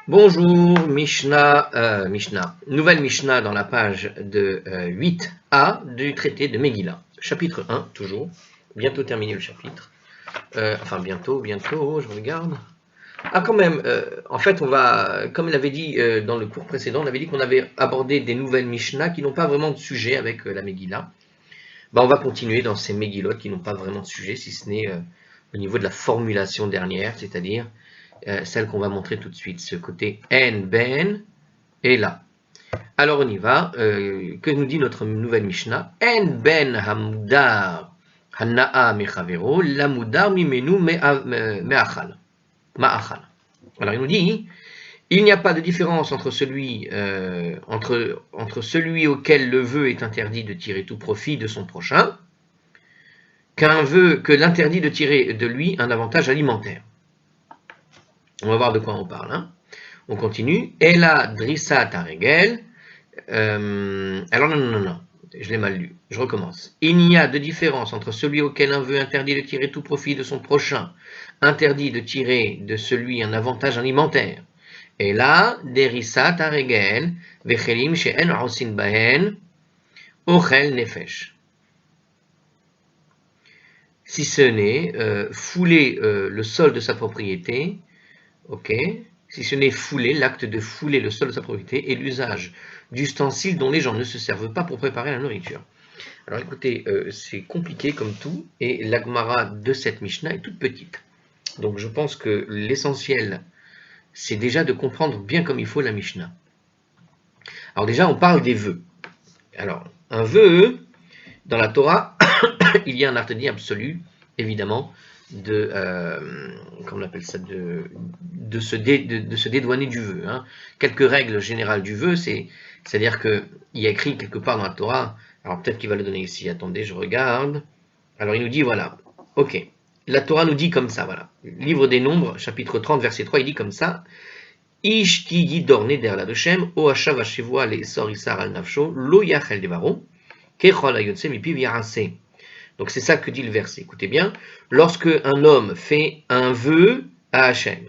Bonjour, Mishnah, nouvelle Mishnah dans la page de 8a du traité de Megillah. Chapitre 1, toujours, bientôt terminé le chapitre. Bientôt, je regarde. Ah, quand même, en fait, on va, comme l'avait dit dans le cours précédent, on avait dit qu'on avait abordé des nouvelles Mishnah qui n'ont pas vraiment de sujet avec la Megillah. On va continuer dans ces Megillot qui n'ont pas vraiment de sujet, si ce n'est au niveau de la formulation dernière, c'est-à-dire celle qu'on va montrer tout de suite, ce côté en, ben et là. Alors on y va. Que nous dit notre nouvelle Mishnah? En ben hamudar hana'a mechavero lamudar mimenu me'achal. Alors il nous dit, il n'y a pas de différence entre celui, entre celui auquel le vœu est interdit de tirer tout profit de son prochain, que l'interdit de tirer de lui un avantage alimentaire. On va voir de quoi on parle. Hein. On continue. Ela drissa taregel. Alors non. Je l'ai mal lu. Je recommence. Il n'y a de différence entre celui auquel un vœu interdit de tirer tout profit de son prochain, interdit de tirer de celui un avantage alimentaire. Ela drissa taregel vechelim she'en osin bahen ochel nefesh. Si ce n'est fouler le sol de sa propriété, ok, si ce n'est fouler, l'acte de fouler le sol de sa propriété et l'usage d'ustensiles dont les gens ne se servent pas pour préparer la nourriture. Alors écoutez, c'est compliqué comme tout, et la Gemara de cette Mishnah est toute petite. Donc je pense que l'essentiel, c'est déjà de comprendre bien comme il faut la Mishnah. Alors déjà, on parle des vœux. Alors, un vœu, dans la Torah, il y a un interdit absolu, évidemment, comment on appelle ça, de se dédouaner du vœu. Hein. Quelques règles générales du vœu, c'est-à-dire qu'il y a écrit quelque part dans la Torah, alors peut-être qu'il va le donner ici, attendez, je regarde. Alors il nous dit, voilà, ok, la Torah nous dit comme ça, voilà. Livre des Nombres, chapitre 30, verset 3, il dit comme ça, Ish ki yidor neder la Hashem, o hashav hashevoa le'esor isar al nafsho, lo yachel devaro, kechol hayotse mipiv yarase. Donc c'est ça que dit le verset. Écoutez bien, lorsque un homme fait un vœu à Hachem,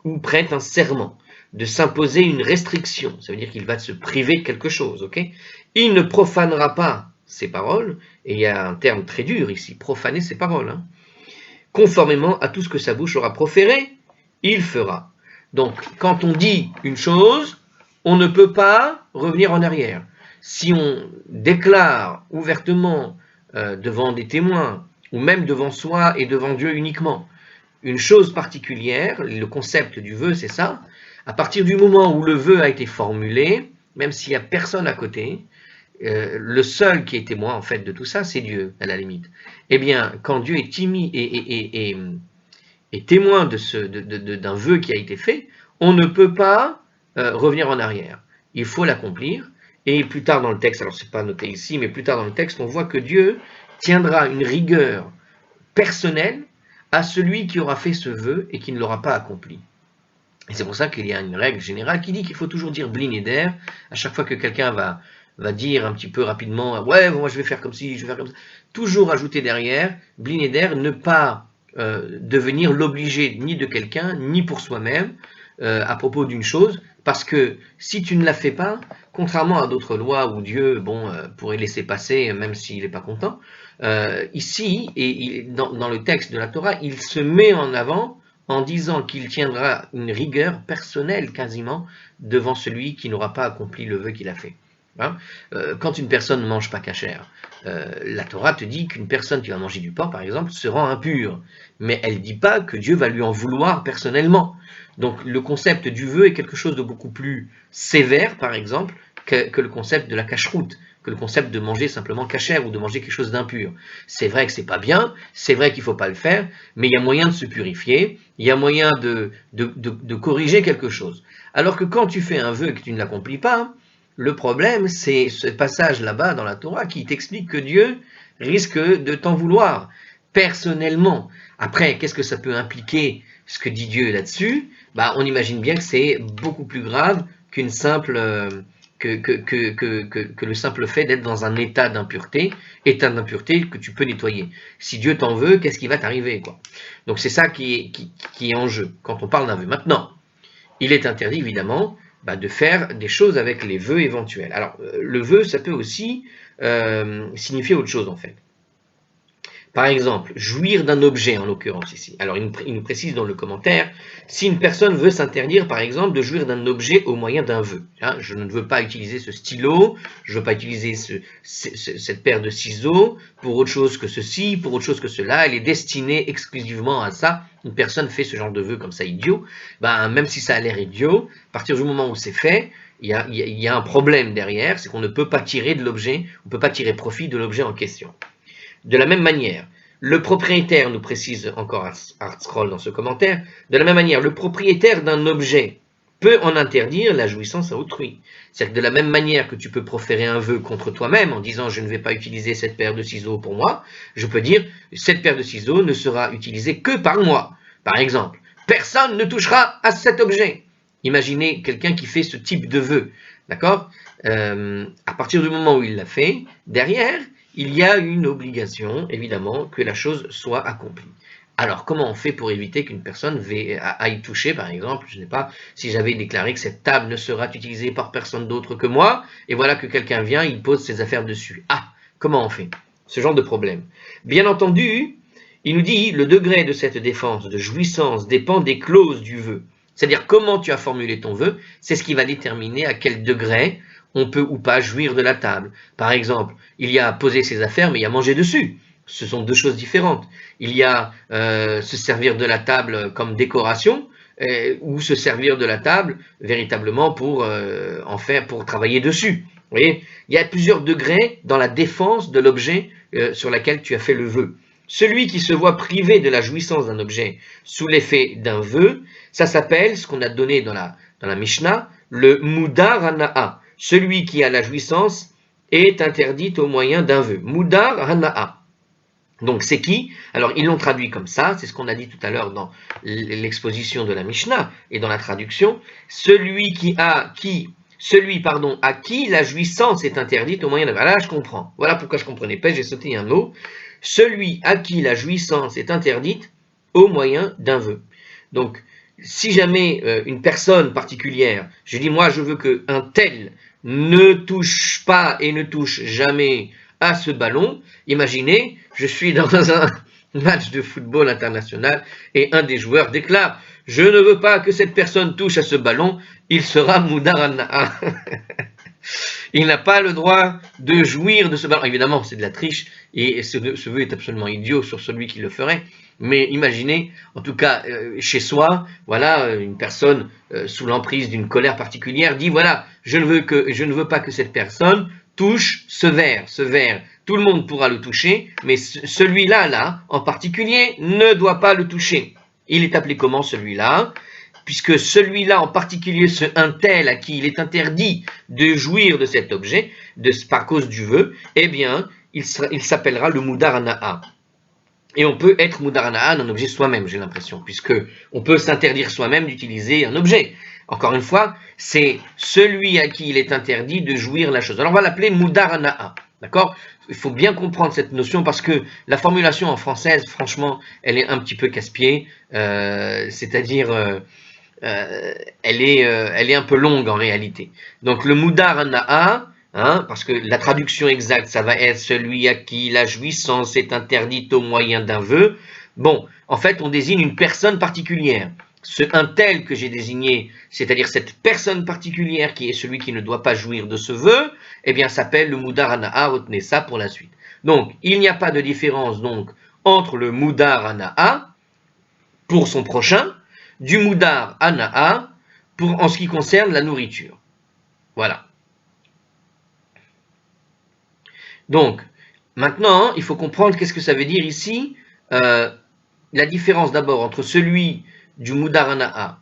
ou prête un serment de s'imposer une restriction, ça veut dire qu'il va se priver de quelque chose, ok? Il ne profanera pas ses paroles, et il y a un terme très dur ici, profaner ses paroles, hein. Conformément à tout ce que sa bouche aura proféré, il fera. Donc, quand on dit une chose, on ne peut pas revenir en arrière. Si on déclare ouvertement devant des témoins, ou même devant soi et devant Dieu uniquement, une chose particulière, le concept du vœu, c'est ça, à partir du moment où le vœu a été formulé, même s'il n'y a personne à côté, le seul qui est témoin en fait de tout ça, c'est Dieu, à la limite. Eh bien, quand Dieu est timide et témoin d'un vœu qui a été fait, on ne peut pas revenir en arrière. Il faut l'accomplir. Et plus tard dans le texte, alors c'est pas noté ici, mais plus tard dans le texte, on voit que Dieu tiendra une rigueur personnelle à celui qui aura fait ce vœu et qui ne l'aura pas accompli. Et c'est pour ça qu'il y a une règle générale qui dit qu'il faut toujours dire bli neder à chaque fois que quelqu'un va dire un petit peu rapidement « Ouais, moi je vais faire comme ci, je vais faire comme ça ». Toujours ajouter derrière, bli neder, ne pas devenir l'obligé ni de quelqu'un, ni pour soi-même, à propos d'une chose, parce que si tu ne la fais pas, contrairement à d'autres lois où Dieu pourrait laisser passer même s'il n'est pas content, ici, et dans le texte de la Torah, il se met en avant en disant qu'il tiendra une rigueur personnelle quasiment devant celui qui n'aura pas accompli le vœu qu'il a fait. Hein, quand une personne ne mange pas cachère, la Torah te dit qu'une personne qui va manger du porc, par exemple, se rend impure. Mais elle ne dit pas que Dieu va lui en vouloir personnellement. Donc le concept du vœu est quelque chose de beaucoup plus sévère, par exemple, que le concept de la cacheroute, que le concept de manger simplement cachère ou de manger quelque chose d'impur. C'est vrai que c'est pas bien, c'est vrai qu'il ne faut pas le faire, mais il y a moyen de se purifier, il y a moyen de corriger quelque chose. Alors que quand tu fais un vœu et que tu ne l'accomplis pas, le problème, c'est ce passage là-bas dans la Torah qui t'explique que Dieu risque de t'en vouloir personnellement. Après, qu'est-ce que ça peut impliquer, ce que dit Dieu là-dessus? On imagine bien que c'est beaucoup plus grave qu'une simple, que le simple fait d'être dans un état d'impureté que tu peux nettoyer. Si Dieu t'en veut, qu'est-ce qui va t'arriver, quoi? Donc c'est ça qui est en jeu quand on parle d'un vœu. Maintenant, il est interdit évidemment de faire des choses avec les vœux éventuels. Alors, le vœu, ça peut aussi signifier autre chose en fait. Par exemple, jouir d'un objet en l'occurrence ici. Alors il nous précise dans le commentaire, si une personne veut s'interdire par exemple de jouir d'un objet au moyen d'un vœu. Hein, je ne veux pas utiliser ce stylo, je ne veux pas utiliser cette paire de ciseaux pour autre chose que ceci, pour autre chose que cela, elle est destinée exclusivement à ça. Une personne fait ce genre de vœu comme ça idiot, même si ça a l'air idiot, à partir du moment où c'est fait, il y a un problème derrière, c'est qu'on ne peut pas tirer de l'objet, on ne peut pas tirer profit de l'objet en question. De la même manière, le propriétaire, nous précise encore ArtScroll dans ce commentaire, de la même manière, le propriétaire d'un objet peut en interdire la jouissance à autrui. C'est-à-dire que de la même manière que tu peux proférer un vœu contre toi-même en disant « je ne vais pas utiliser cette paire de ciseaux pour moi », je peux dire « cette paire de ciseaux ne sera utilisée que par moi ». Par exemple, « personne ne touchera à cet objet ». Imaginez quelqu'un qui fait ce type de vœu, d'accord ? À partir du moment où il l'a fait, derrière, il y a une obligation, évidemment, que la chose soit accomplie. Alors, comment on fait pour éviter qu'une personne aille toucher, par exemple, je ne sais pas, si j'avais déclaré que cette table ne sera utilisée par personne d'autre que moi, et voilà que quelqu'un vient, il pose ses affaires dessus. Ah, comment on fait? Ce genre de problème. Bien entendu, il nous dit, le degré de cette défense de jouissance dépend des clauses du vœu. C'est-à-dire, comment tu as formulé ton vœu, c'est ce qui va déterminer à quel degré on peut ou pas jouir de la table. Par exemple, il y a poser ses affaires, mais il y a manger dessus. Ce sont deux choses différentes. Il y a se servir de la table comme décoration, ou se servir de la table véritablement pour travailler dessus. Vous voyez, il y a plusieurs degrés dans la défense de l'objet sur lequel tu as fait le vœu. Celui qui se voit privé de la jouissance d'un objet sous l'effet d'un vœu, ça s'appelle, ce qu'on a donné dans la Mishnah, le mudar hana'a. Celui qui a la jouissance est interdite au moyen d'un vœu. Mudar hana'a. Donc c'est qui? Alors ils l'ont traduit comme ça, c'est ce qu'on a dit tout à l'heure dans l'exposition de la Mishnah et dans la traduction. Celui à qui la jouissance est interdite au moyen d'un vœu. Là je comprends. Voilà pourquoi je comprenais pas, j'ai sauté un mot. Celui à qui la jouissance est interdite au moyen d'un vœu. Donc si jamais une personne particulière, je dis moi je veux qu'un tel ne touche pas et ne touche jamais à ce ballon, imaginez, je suis dans un match de football international et un des joueurs déclare « Je ne veux pas que cette personne touche à ce ballon, il sera mudar hana'a ». Il n'a pas le droit de jouir de ce ballon. Évidemment, c'est de la triche et ce vœu est absolument idiot sur celui qui le ferait. Mais imaginez, en tout cas chez soi, voilà, une personne sous l'emprise d'une colère particulière dit voilà, je ne veux pas que cette personne touche ce verre. Tout le monde pourra le toucher, mais celui-là, en particulier, ne doit pas le toucher. Il est appelé comment celui-là? Puisque celui-là en particulier, un tel à qui il est interdit de jouir de cet objet, par cause du vœu, eh bien, il s'appellera le mudar hana'a. Et on peut être mudar hana'a d'un objet soi-même, j'ai l'impression, puisque on peut s'interdire soi-même d'utiliser un objet. Encore une fois, c'est celui à qui il est interdit de jouir la chose. Alors on va l'appeler mudar hana'a, d'accord? Il faut bien comprendre cette notion parce que la formulation en française, franchement, elle est un petit peu casse-pied, c'est-à-dire elle est un peu longue en réalité. Donc le mudar hana'a, parce que la traduction exacte, ça va être celui à qui la jouissance est interdite au moyen d'un vœu. Bon, en fait, on désigne une personne particulière. Un tel que j'ai désigné, c'est-à-dire cette personne particulière qui est celui qui ne doit pas jouir de ce vœu, eh bien, s'appelle le mudar hana'a, retenez ça pour la suite. Donc, il n'y a pas de différence donc entre le mudar hana'a pour son prochain, du mudar hana'a en ce qui concerne la nourriture. Voilà. Donc, maintenant, il faut comprendre qu'est-ce que ça veut dire ici. La différence d'abord entre celui du mudar hana'a,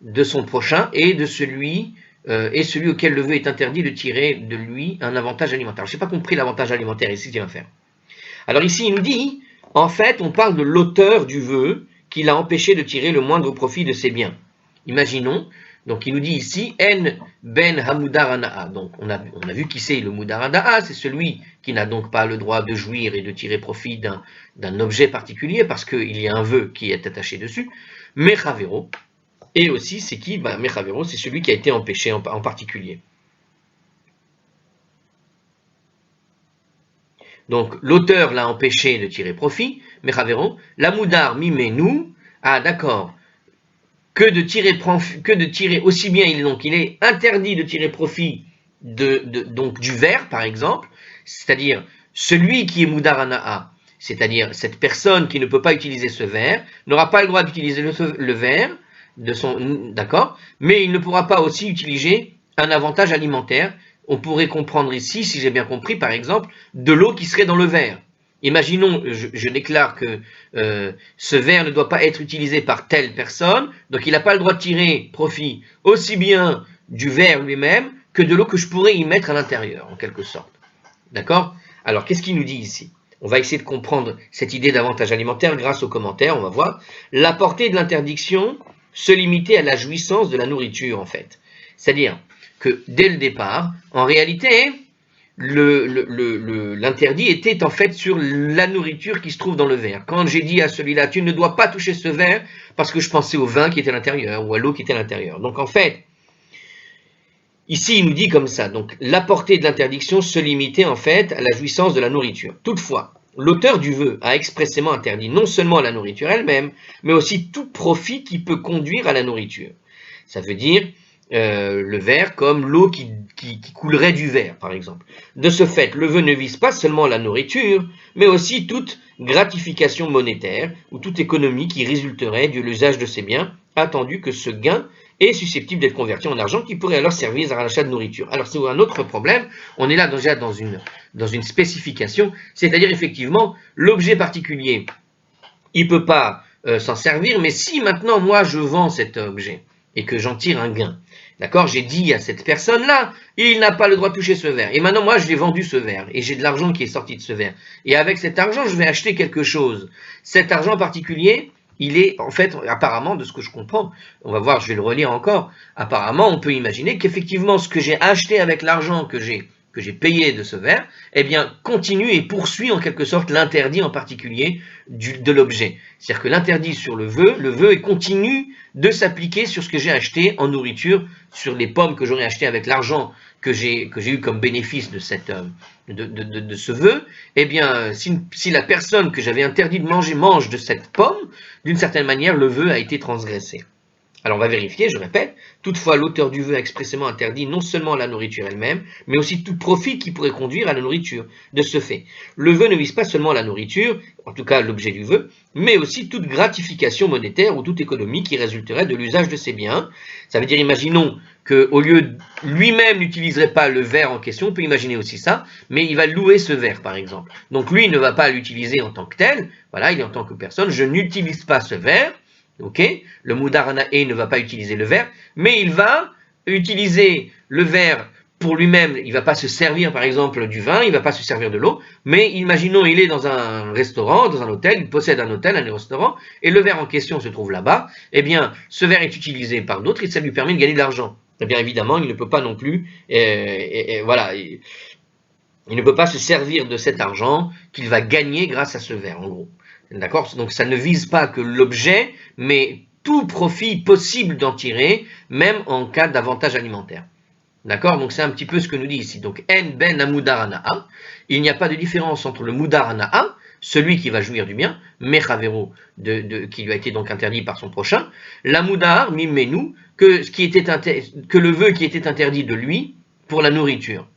de son prochain, et celui auquel le vœu est interdit de tirer de lui un avantage alimentaire. Je n'ai pas compris l'avantage alimentaire ici, qu'il va faire. Alors ici, il nous dit, en fait, on parle de l'auteur du vœu qui l'a empêché de tirer le moindre profit de ses biens. Imaginons, donc il nous dit ici, En ben hamudar hana'a. Donc on a vu qui c'est le mudar hana'a, c'est celui qui n'a donc pas le droit de jouir et de tirer profit d'un objet particulier parce qu'il y a un vœu qui est attaché dessus. Mechavero. Et aussi, c'est qui? Mechavero, c'est celui qui a été empêché en particulier. Donc, l'auteur l'a empêché de tirer profit, Mechavero. L'amoudar mimenu, ah d'accord, que de tirer aussi bien, il est interdit de tirer profit donc du verre, par exemple, c'est-à-dire celui qui est moudar ana'a, c'est-à-dire cette personne qui ne peut pas utiliser ce verre, n'aura pas le droit d'utiliser le verre, d'accord, mais il ne pourra pas aussi utiliser un avantage alimentaire. On pourrait comprendre ici, si j'ai bien compris, par exemple, de l'eau qui serait dans le verre. Imaginons, je déclare que ce verre ne doit pas être utilisé par telle personne, donc il n'a pas le droit de tirer profit aussi bien du verre lui-même que de l'eau que je pourrais y mettre à l'intérieur, en quelque sorte. D'accord? Alors, qu'est-ce qu'il nous dit ici? On va essayer de comprendre cette idée d'avantage alimentaire grâce aux commentaires, on va voir. La portée de l'interdiction se limitait à la jouissance de la nourriture, en fait. C'est-à-dire que, dès le départ, en réalité, l'interdit était en fait sur la nourriture qui se trouve dans le verre. Quand j'ai dit à celui-là, tu ne dois pas toucher ce verre, parce que je pensais au vin qui était à l'intérieur, ou à l'eau qui était à l'intérieur. Donc en fait, ici il nous dit comme ça, donc la portée de l'interdiction se limitait en fait à la jouissance de la nourriture. Toutefois, l'auteur du vœu a expressément interdit non seulement la nourriture elle-même, mais aussi tout profit qui peut conduire à la nourriture. Ça veut dire le verre comme l'eau qui coulerait du verre, par exemple. De ce fait, le vœu ne vise pas seulement la nourriture, mais aussi toute gratification monétaire ou toute économie qui résulterait de l'usage de ces biens, attendu que ce gain est susceptible d'être converti en argent qui pourrait alors servir à l'achat de nourriture. Alors c'est un autre problème, on est là déjà dans une spécification, c'est-à-dire effectivement l'objet particulier, il ne peut pas s'en servir, mais si maintenant moi je vends cet objet et que j'en tire un gain, d'accord, j'ai dit à cette personne-là, il n'a pas le droit de toucher ce verre. Et maintenant, moi, je l'ai vendu ce verre. Et j'ai de l'argent qui est sorti de ce verre. Et avec cet argent, je vais acheter quelque chose. Cet argent particulier, il est, en fait, apparemment, de ce que je comprends, on va voir, je vais le relire encore, apparemment, on peut imaginer qu'effectivement, ce que j'ai acheté avec l'argent que j'ai payé de ce verre, eh bien, continue et poursuit en quelque sorte l'interdit en particulier de l'objet. C'est-à-dire que l'interdit sur le vœu continue de s'appliquer sur ce que j'ai acheté en nourriture, sur les pommes que j'aurais achetées avec l'argent que j'ai eu comme bénéfice de ce vœu. Eh bien, si la personne que j'avais interdit de manger mange de cette pomme, d'une certaine manière, le vœu a été transgressé. Alors on va vérifier, je répète, toutefois l'auteur du vœu a expressément interdit non seulement la nourriture elle-même, mais aussi tout profit qui pourrait conduire à la nourriture. De ce fait, le vœu ne vise pas seulement la nourriture, en tout cas l'objet du vœu, mais aussi toute gratification monétaire ou toute économie qui résulterait de l'usage de ces biens. Ça veut dire, imaginons qu'au lieu lui-même n'utiliserait pas le verre en question, on peut imaginer aussi ça, mais il va louer ce verre par exemple. Donc lui ne va pas l'utiliser en tant que tel, voilà, il est en tant que personne, je n'utilise pas ce verre. Ok, le moudar anae ne va pas utiliser le verre, mais il va utiliser le verre pour lui-même. Il ne va pas se servir, par exemple, du vin, il ne va pas se servir de l'eau, mais imaginons, il est dans un restaurant, dans un hôtel, il possède un hôtel, un restaurant, et le verre en question se trouve là-bas. Eh bien, ce verre est utilisé par d'autres et ça lui permet de gagner de l'argent. Eh bien, évidemment, il ne peut pas non plus, voilà, il ne peut pas se servir de cet argent qu'il va gagner grâce à ce verre, en gros. D'accord? Donc ça ne vise pas que l'objet, mais tout profit possible d'en tirer, même en cas d'avantage alimentaire. D'accord? Donc c'est un petit peu ce que nous dit ici. Donc en ben amudar ana'a, il n'y a pas de différence entre le mudar ana'a, celui qui va jouir du bien, mechavero, qui lui a été donc interdit par son prochain, l'amudar mimenu, que le vœu qui était interdit de lui pour la nourriture.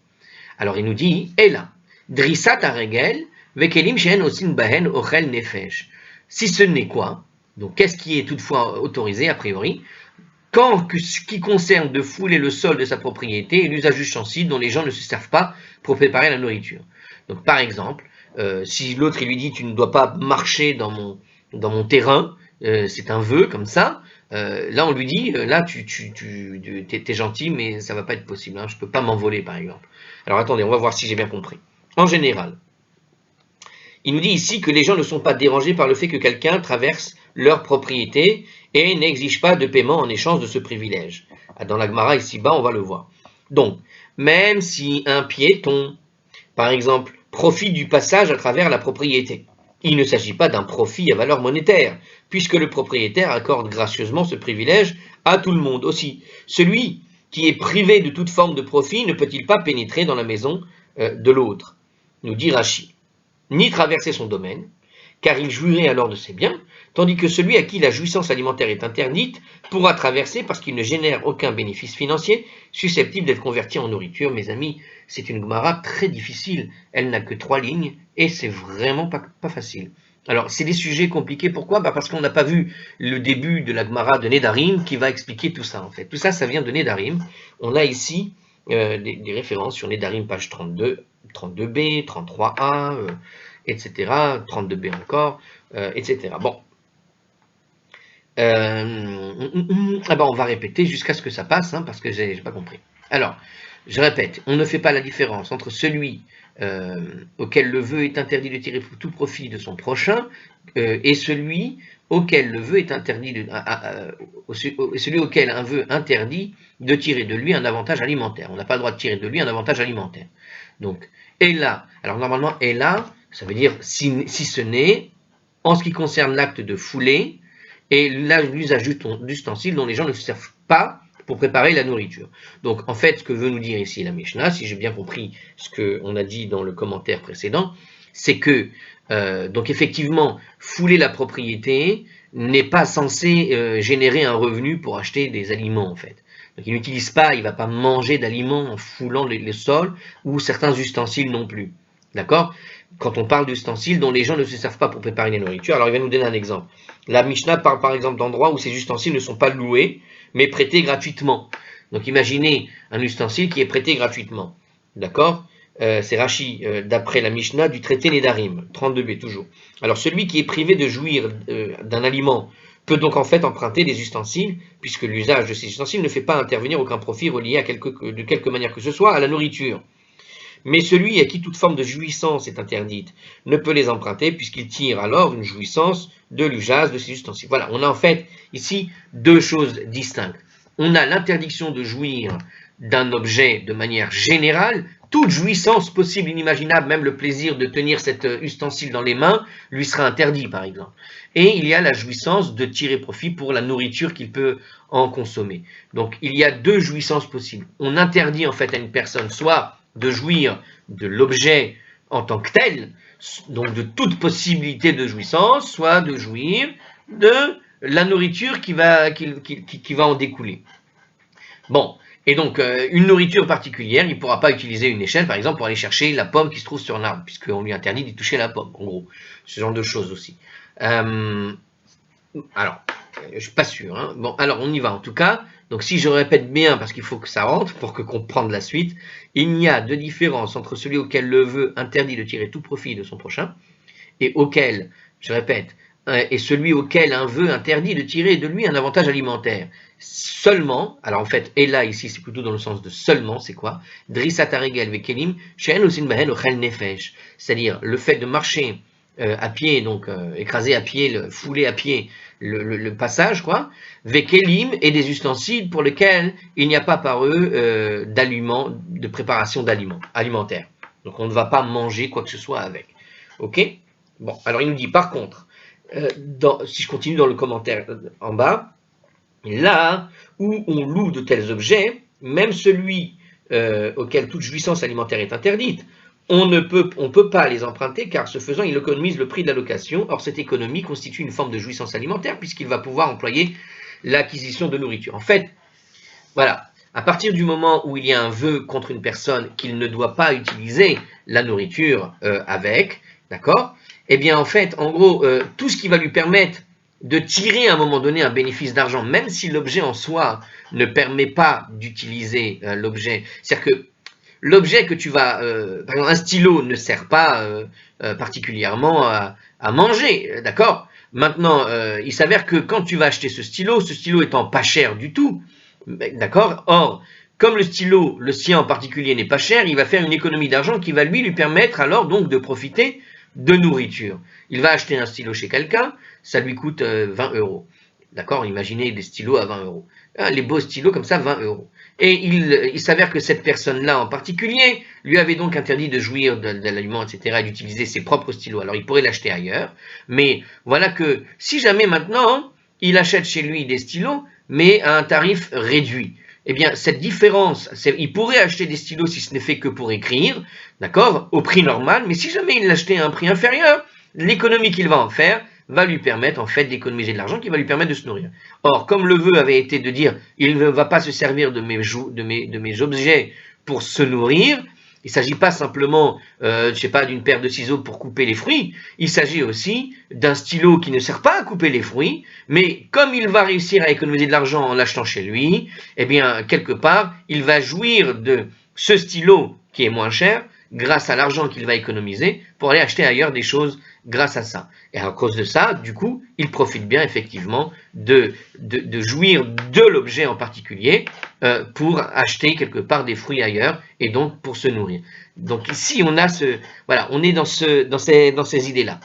Alors il nous dit, et là, drissat aregel, si ce n'est quoi, donc qu'est-ce qui est toutefois autorisé a priori, quand ce qui concerne de fouler le sol de sa propriété et l'usage ustensile dont les gens ne se servent pas pour préparer la nourriture. Donc par exemple, si l'autre lui dit tu ne dois pas marcher dans mon terrain, c'est un vœu comme ça, là on lui dit là t'es gentil mais ça va pas être possible, hein, je peux pas m'envoler par exemple. Alors attendez, on va voir si j'ai bien compris. En général, il nous dit ici que les gens ne sont pas dérangés par le fait que quelqu'un traverse leur propriété et n'exige pas de paiement en échange de ce privilège. Dans la Gemara ici-bas, on va le voir. Donc, même si un piéton, par exemple, profite du passage à travers la propriété, il ne s'agit pas d'un profit à valeur monétaire, puisque le propriétaire accorde gracieusement ce privilège à tout le monde aussi. Celui qui est privé de toute forme de profit ne peut-il pas pénétrer dans la maison de l'autre, nous dit Rachi, ni traverser son domaine, car il jouirait alors de ses biens, tandis que celui à qui la jouissance alimentaire est interdite pourra traverser parce qu'il ne génère aucun bénéfice financier susceptible d'être converti en nourriture. Mes amis, c'est une Gemara très difficile, elle n'a que 3 lignes et c'est vraiment pas facile. Alors, c'est des sujets compliqués, pourquoi? Parce qu'on n'a pas vu le début de la Gemara de Nedarim qui va expliquer tout ça en fait. Tout ça, ça vient de Nedarim. On a ici des références sur Nedarim, page 32, 32b, 33a, etc., 32b encore, etc. Bon. On va répéter jusqu'à ce que ça passe, parce que j'ai pas compris. Alors, je répète, on ne fait pas la différence entre celui auquel le vœu est interdit de tirer tout profit de son prochain et celui auquel le vœu est interdit celui auquel un vœu interdit de tirer de lui un avantage alimentaire. On n'a pas le droit de tirer de lui un avantage alimentaire. Donc, et là, alors normalement, et là, ça veut dire si ce n'est en ce qui concerne l'acte de fouler et l'usage d'ustensiles dont les gens ne se servent pas pour préparer la nourriture. Donc en fait, ce que veut nous dire ici la Mishnah, si j'ai bien compris ce qu'on a dit dans le commentaire précédent, c'est que donc effectivement, fouler la propriété n'est pas censé générer un revenu pour acheter des aliments en fait. Donc il n'utilise pas, il ne va pas manger d'aliments en foulant les sols ou certains ustensiles non plus. D'accord? Quand on parle d'ustensiles dont les gens ne se servent pas pour préparer la nourriture, alors il va nous donner un exemple. La Mishnah parle par exemple d'endroits où ces ustensiles ne sont pas loués, mais prêtés gratuitement. Donc imaginez un ustensile qui est prêté gratuitement. D'accord? C'est Rachi, d'après la Mishnah du traité Nedarim, 32b toujours. Alors celui qui est privé de jouir d'un aliment peut donc en fait emprunter des ustensiles, puisque l'usage de ces ustensiles ne fait pas intervenir aucun profit relié de quelque manière que ce soit à la nourriture. Mais celui à qui toute forme de jouissance est interdite ne peut les emprunter puisqu'il tire alors une jouissance de l'usage de ces ustensiles. Voilà, on a en fait ici deux choses distinctes. On a l'interdiction de jouir d'un objet de manière générale, toute jouissance possible, inimaginable, même le plaisir de tenir cet ustensile dans les mains, lui sera interdit par exemple. Et il y a la jouissance de tirer profit pour la nourriture qu'il peut en consommer. Donc il y a deux jouissances possibles. On interdit en fait à une personne soit de jouir de l'objet en tant que tel, donc de toute possibilité de jouissance, soit de jouir de la nourriture qui va en découler. Bon, et donc une nourriture particulière, il ne pourra pas utiliser une échelle, par exemple, pour aller chercher la pomme qui se trouve sur un arbre, puisqu'on lui interdit d'y toucher la pomme, en gros. Ce genre de choses aussi. Alors, je ne suis pas sûr. Bon, alors on y va en tout cas. Donc si je répète bien, parce qu'il faut que ça rentre, pour que comprendre la suite, il n'y a de différence entre celui auquel le vœu interdit de tirer tout profit de son prochain, et auquel, je répète, et celui auquel un vœu interdit de tirer de lui un avantage alimentaire. Seulement, alors en fait, et là ici c'est plutôt dans le sens de seulement, c'est quoi? Drissat haregel vekelim, she'en osin bahen ochel nefesh. C'est-à-dire le fait de marcher à pied, donc écraser à pied, fouler à pied le passage, quoi, vekelim et des ustensiles pour lesquels il n'y a pas par eux d'aliments, de préparation d'aliments alimentaires. Donc on ne va pas manger quoi que ce soit avec. Ok? Bon, alors il nous dit par contre, si je continue dans le commentaire en bas, là où on loue de tels objets, même celui auquel toute jouissance alimentaire est interdite, on ne peut pas les emprunter car ce faisant il économise le prix de la location. Or cette économie constitue une forme de jouissance alimentaire puisqu'il va pouvoir employer l'acquisition de nourriture. En fait, voilà, à partir du moment où il y a un vœu contre une personne qu'il ne doit pas utiliser la nourriture avec, d'accord? Eh bien en fait, en gros, tout ce qui va lui permettre de tirer à un moment donné un bénéfice d'argent, même si l'objet en soi ne permet pas d'utiliser l'objet, c'est-à-dire que l'objet que tu vas, par exemple un stylo ne sert pas particulièrement à manger, d'accord? Maintenant, il s'avère que quand tu vas acheter ce stylo étant pas cher du tout, d'accord? Or, comme le stylo, le sien en particulier n'est pas cher, il va faire une économie d'argent qui va lui permettre alors donc de profiter de nourriture. Il va acheter un stylo chez quelqu'un, ça lui coûte 20 €. D'accord? Imaginez des stylos à 20 €. Hein, les beaux stylos comme ça, 20 €. Et il s'avère que cette personne-là en particulier lui avait donc interdit de jouir de l'aliment, etc., et d'utiliser ses propres stylos. Alors il pourrait l'acheter ailleurs, mais voilà que si jamais maintenant il achète chez lui des stylos, mais à un tarif réduit, eh bien cette différence, il pourrait acheter des stylos si ce n'est fait que pour écrire, d'accord, au prix normal, mais si jamais il l'achetait à un prix inférieur, l'économie qu'il va en faire va lui permettre en fait d'économiser de l'argent qui va lui permettre de se nourrir. Or, comme le vœu avait été de dire il ne va pas se servir de mes objets pour se nourrir, il ne s'agit pas simplement, je sais pas, d'une paire de ciseaux pour couper les fruits, il s'agit aussi d'un stylo qui ne sert pas à couper les fruits, mais comme il va réussir à économiser de l'argent en l'achetant chez lui, eh bien, quelque part, il va jouir de ce stylo qui est moins cher, grâce à l'argent qu'il va économiser, pour aller acheter ailleurs des choses grâce à ça. Et à cause de ça, du coup, il profite bien effectivement de jouir de l'objet en particulier pour acheter quelque part des fruits ailleurs et donc pour se nourrir. Donc ici, on a voilà, on est dans ces idées-là.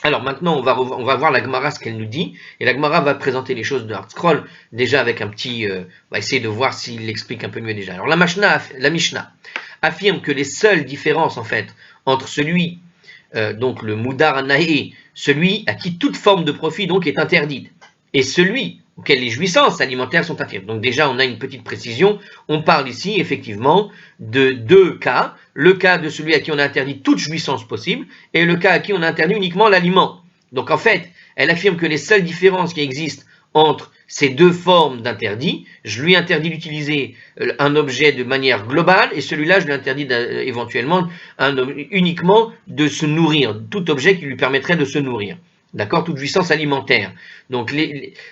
Alors maintenant, on va voir la Gemara ce qu'elle nous dit, et la Gemara va présenter les choses de Hard déjà avec un petit, on va essayer de voir s'il l'explique un peu mieux déjà. Alors la Mishnah affirme que les seules différences en fait entre celui donc le Moudar Naé, celui à qui toute forme de profit donc est interdite, et celui auquel les jouissances alimentaires sont interdites. Donc déjà, on a une petite précision. On parle ici, effectivement, de deux cas. Le cas de celui à qui on a interdit toute jouissance possible, et le cas à qui on a interdit uniquement l'aliment. Donc en fait, elle affirme que les seules différences qui existent entre ces deux formes d'interdit, je lui interdis d'utiliser un objet de manière globale, et celui-là, je lui interdis éventuellement uniquement de se nourrir, tout objet qui lui permettrait de se nourrir. D'accord, toute jouissance alimentaire. Donc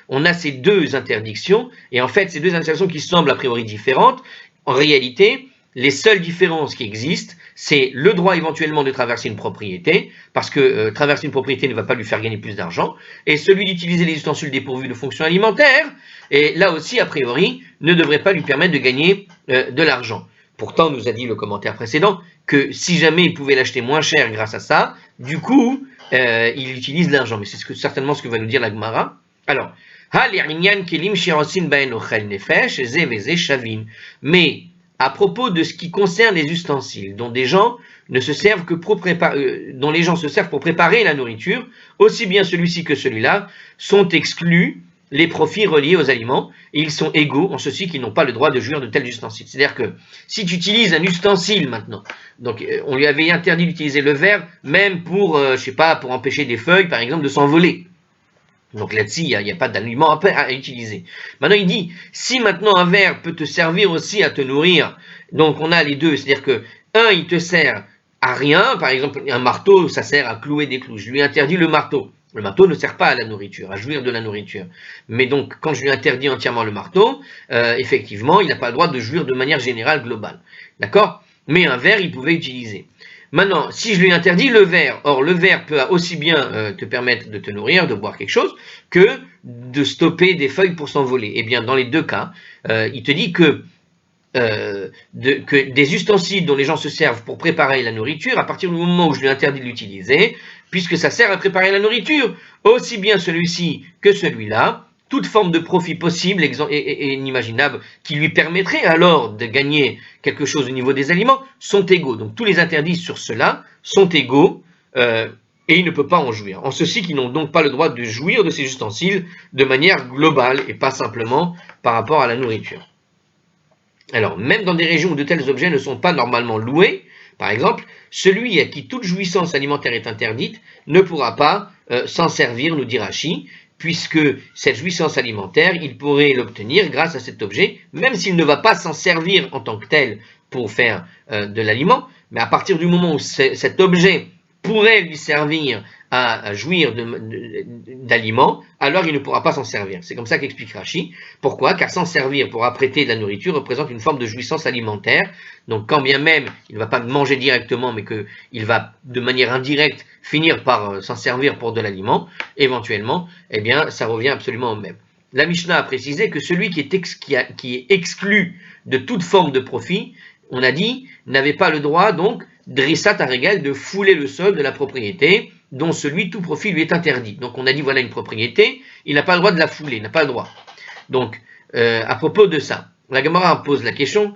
on a ces deux interdictions, et en fait ces deux interdictions qui semblent a priori différentes, en réalité, les seules différences qui existent, c'est le droit éventuellement de traverser une propriété, parce que traverser une propriété ne va pas lui faire gagner plus d'argent, et celui d'utiliser les ustensiles dépourvus de fonction alimentaire, et là aussi a priori, ne devrait pas lui permettre de gagner de l'argent. Pourtant, nous a dit le commentaire précédent que si jamais il pouvait l'acheter moins cher grâce à ça, du coup, il utilise l'argent. Mais c'est certainement ce que va nous dire la Gemara. Alors, mais à propos de ce qui concerne les ustensiles, dont les gens se servent pour préparer la nourriture, aussi bien celui-ci que celui-là sont exclus les profits reliés aux aliments, et ils sont égaux en ceci qu'ils n'ont pas le droit de jouir de tels ustensiles. C'est-à-dire que si tu utilises un ustensile maintenant, donc on lui avait interdit d'utiliser le verre, même pour, je sais pas, pour empêcher des feuilles, par exemple, de s'envoler. Donc là-dessus, il n'y a pas d'aliment à utiliser. Maintenant, il dit, si maintenant un verre peut te servir aussi à te nourrir, donc on a les deux, c'est-à-dire que un, il te sert à rien, par exemple, un marteau, ça sert à clouer des clous. Je lui interdis le marteau. Le marteau ne sert pas à la nourriture, à jouir de la nourriture. Mais donc, quand je lui interdis entièrement le marteau, effectivement, il n'a pas le droit de jouir de manière générale, globale. D'accord? Mais un verre, il pouvait utiliser. Maintenant, si je lui interdis le verre, or le verre peut aussi bien te permettre de te nourrir, de boire quelque chose, que de stopper des feuilles pour s'envoler. Eh bien, dans les deux cas, il te dit que des ustensiles dont les gens se servent pour préparer la nourriture, à partir du moment où je lui interdis de l'utiliser, puisque ça sert à préparer la nourriture, aussi bien celui-ci que celui-là, toute forme de profit possible et inimaginable qui lui permettrait alors de gagner quelque chose au niveau des aliments sont égaux. Donc tous les interdits sur cela sont égaux et il ne peut pas en jouir. En ceci qu'ils n'ont donc pas le droit de jouir de ces ustensiles de manière globale et pas simplement par rapport à la nourriture. Alors, même dans des régions où de tels objets ne sont pas normalement loués, par exemple, celui à qui toute jouissance alimentaire est interdite ne pourra pas s'en servir, nous dit Rashi, puisque cette jouissance alimentaire, il pourrait l'obtenir grâce à cet objet, même s'il ne va pas s'en servir en tant que tel pour faire de l'aliment, mais à partir du moment où cet objet pourrait lui servir à jouir d'aliments, alors il ne pourra pas s'en servir. C'est comme ça qu'explique Rashi. Pourquoi? Car s'en servir pour apprêter de la nourriture représente une forme de jouissance alimentaire. Donc quand bien même il ne va pas manger directement, mais qu'il va de manière indirecte finir par s'en servir pour de l'aliment, éventuellement, eh bien ça revient absolument au même. La Mishnah a précisé que celui qui est exclu de toute forme de profit, on a dit, n'avait pas le droit donc, drissat haregel, de fouler le sol de la propriété, dont celui tout profit lui est interdit. Donc on a dit voilà une propriété, il n'a pas le droit de la fouler, il n'a pas le droit. Donc à propos de ça, la Gemara pose la question,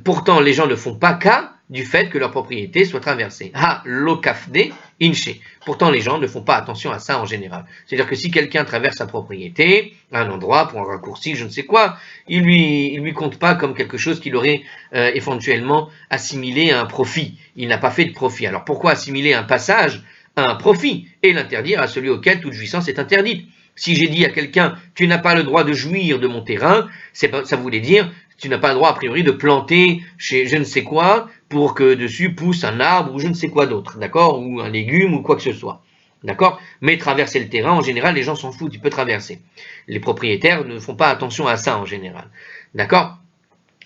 pourtant les gens ne font pas cas du fait que leur propriété soit traversée. Ha, lokafde, inche. Pourtant les gens ne font pas attention à ça en général. C'est-à-dire que si quelqu'un traverse sa propriété, à un endroit, pour un raccourci, je ne sais quoi, il lui compte pas comme quelque chose qu'il aurait éventuellement assimilé à un profit. Il n'a pas fait de profit. Alors pourquoi assimiler un passage à un profit et l'interdire à celui auquel toute jouissance est interdite? Si j'ai dit à quelqu'un, tu n'as pas le droit de jouir de mon terrain, ça voulait dire, tu n'as pas le droit a priori de planter chez je ne sais quoi pour que dessus pousse un arbre ou je ne sais quoi d'autre, d'accord, ou un légume ou quoi que ce soit, d'accord. Mais traverser le terrain, en général, les gens s'en foutent, ils peuvent traverser. Les propriétaires ne font pas attention à ça en général, d'accord.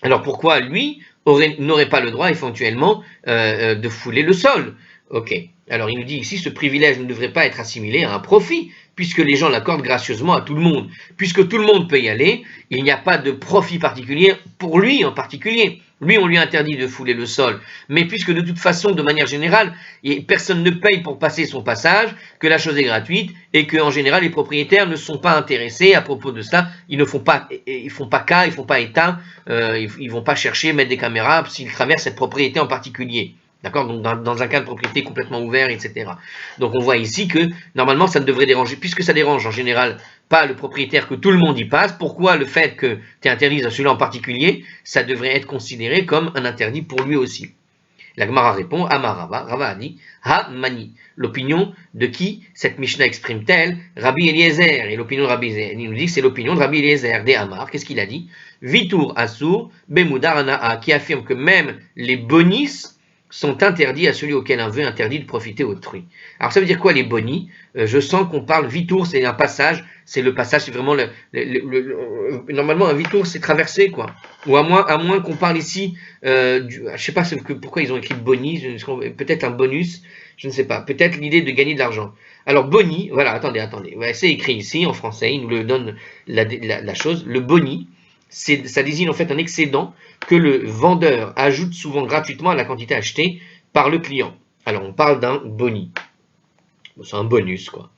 Alors pourquoi lui n'aurait pas le droit éventuellement de fouler le sol? Ok. Alors il nous dit ici, ce privilège ne devrait pas être assimilé à un profit, puisque les gens l'accordent gracieusement à tout le monde. Puisque tout le monde peut y aller, il n'y a pas de profit particulier pour lui en particulier. Lui, on lui interdit de fouler le sol. Mais puisque de toute façon, de manière générale, personne ne paye pour passer son passage, que la chose est gratuite, et qu'en général, les propriétaires ne sont pas intéressés à propos de ça, ils ne font pas cas, ils font pas état, ils vont pas chercher, mettre des caméras s'ils traversent cette propriété en particulier. D'accord. Donc dans un cas de propriété complètement ouvert, etc. Donc on voit ici que normalement ça ne devrait déranger, puisque ça dérange en général pas le propriétaire que tout le monde y passe, pourquoi le fait que tu interdises à celui-là en particulier, ça devrait être considéré comme un interdit pour lui aussi? La Gemara répond, Amarava, Rava a dit, Ha mani. L'opinion de qui cette Mishnah exprime-t-elle? Rabbi Eliezer. Et l'opinion de Rabbi Eliezer, il nous dit que c'est l'opinion de Rabbi Eliezer, des Amar. Qu'est-ce qu'il a dit? Vitour Asur, Bemudar Anaa, qui affirme que même les bonis sont interdits à celui auquel un vœu interdit de profiter autrui. Alors ça veut dire quoi les bonis? Je sens qu'on parle vitour, c'est un passage, c'est le passage, c'est vraiment normalement un vitour c'est traversé quoi. Ou à moins qu'on parle ici, je sais pas pourquoi ils ont écrit boni, peut-être un bonus, je ne sais pas, peut-être l'idée de gagner de l'argent. Alors boni, voilà, attendez, ouais, c'est écrit ici en français, il nous le donne la chose, le boni. Ça désigne en fait un excédent que le vendeur ajoute souvent gratuitement à la quantité achetée par le client. Alors on parle d'un boni. C'est un bonus quoi.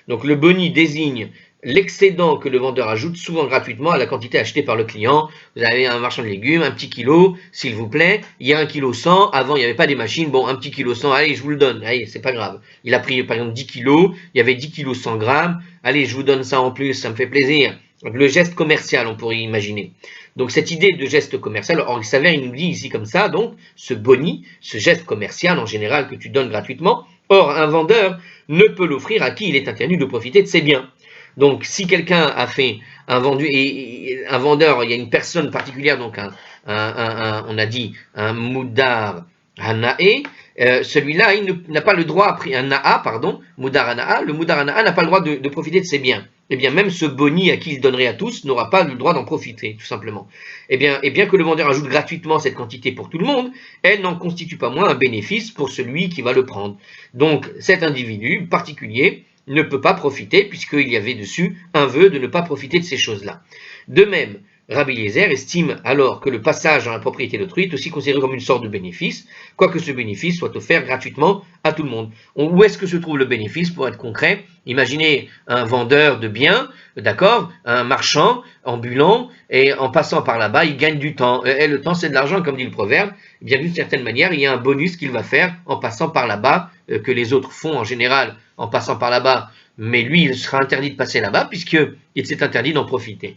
Donc le boni désigne l'excédent que le vendeur ajoute souvent gratuitement à la quantité achetée par le client. Vous avez un marchand de légumes, un petit kilo, s'il vous plaît, il y a 1 kg 100, avant il n'y avait pas des machines, bon un petit kilo 100, allez je vous le donne, allez c'est pas grave. Il a pris par exemple 10 kilos, il y avait 10 kilos 100 grammes, allez je vous donne ça en plus, ça me fait plaisir. Donc, le geste commercial, on pourrait imaginer. Donc cette idée de geste commercial, or il s'avère, il nous dit ici comme ça, donc ce boni, ce geste commercial en général que tu donnes gratuitement, or un vendeur ne peut l'offrir à qui il est interdit de profiter de ses biens. Donc si quelqu'un a fait un vendeur, il y a une personne particulière, donc on a dit un moudar hanae, celui-là il n'a pas le droit, un naa, pardon, moudar hana'a, le moudar hana'a n'a pas le droit de profiter de ses biens. Eh bien, même ce boni à qui il donnerait à tous n'aura pas le droit d'en profiter, tout simplement. Et bien que le vendeur ajoute gratuitement cette quantité pour tout le monde, elle n'en constitue pas moins un bénéfice pour celui qui va le prendre. Donc, cet individu particulier ne peut pas profiter, puisqu'il y avait dessus un vœu de ne pas profiter de ces choses-là. De même, Rabbi Eliezer estime alors que le passage dans la propriété d'autrui est aussi considéré comme une sorte de bénéfice, quoique ce bénéfice soit offert gratuitement à tout le monde. Où est-ce que se trouve le bénéfice, pour être concret? Imaginez un vendeur de biens, d'accord, un marchand ambulant, et en passant par là-bas, il gagne du temps. Et le temps, c'est de l'argent, comme dit le proverbe. Et bien d'une certaine manière, il y a un bonus qu'il va faire en passant par là-bas, que les autres font en général en passant par là-bas, mais lui, il sera interdit de passer là-bas, puisqu'il s'est interdit d'en profiter.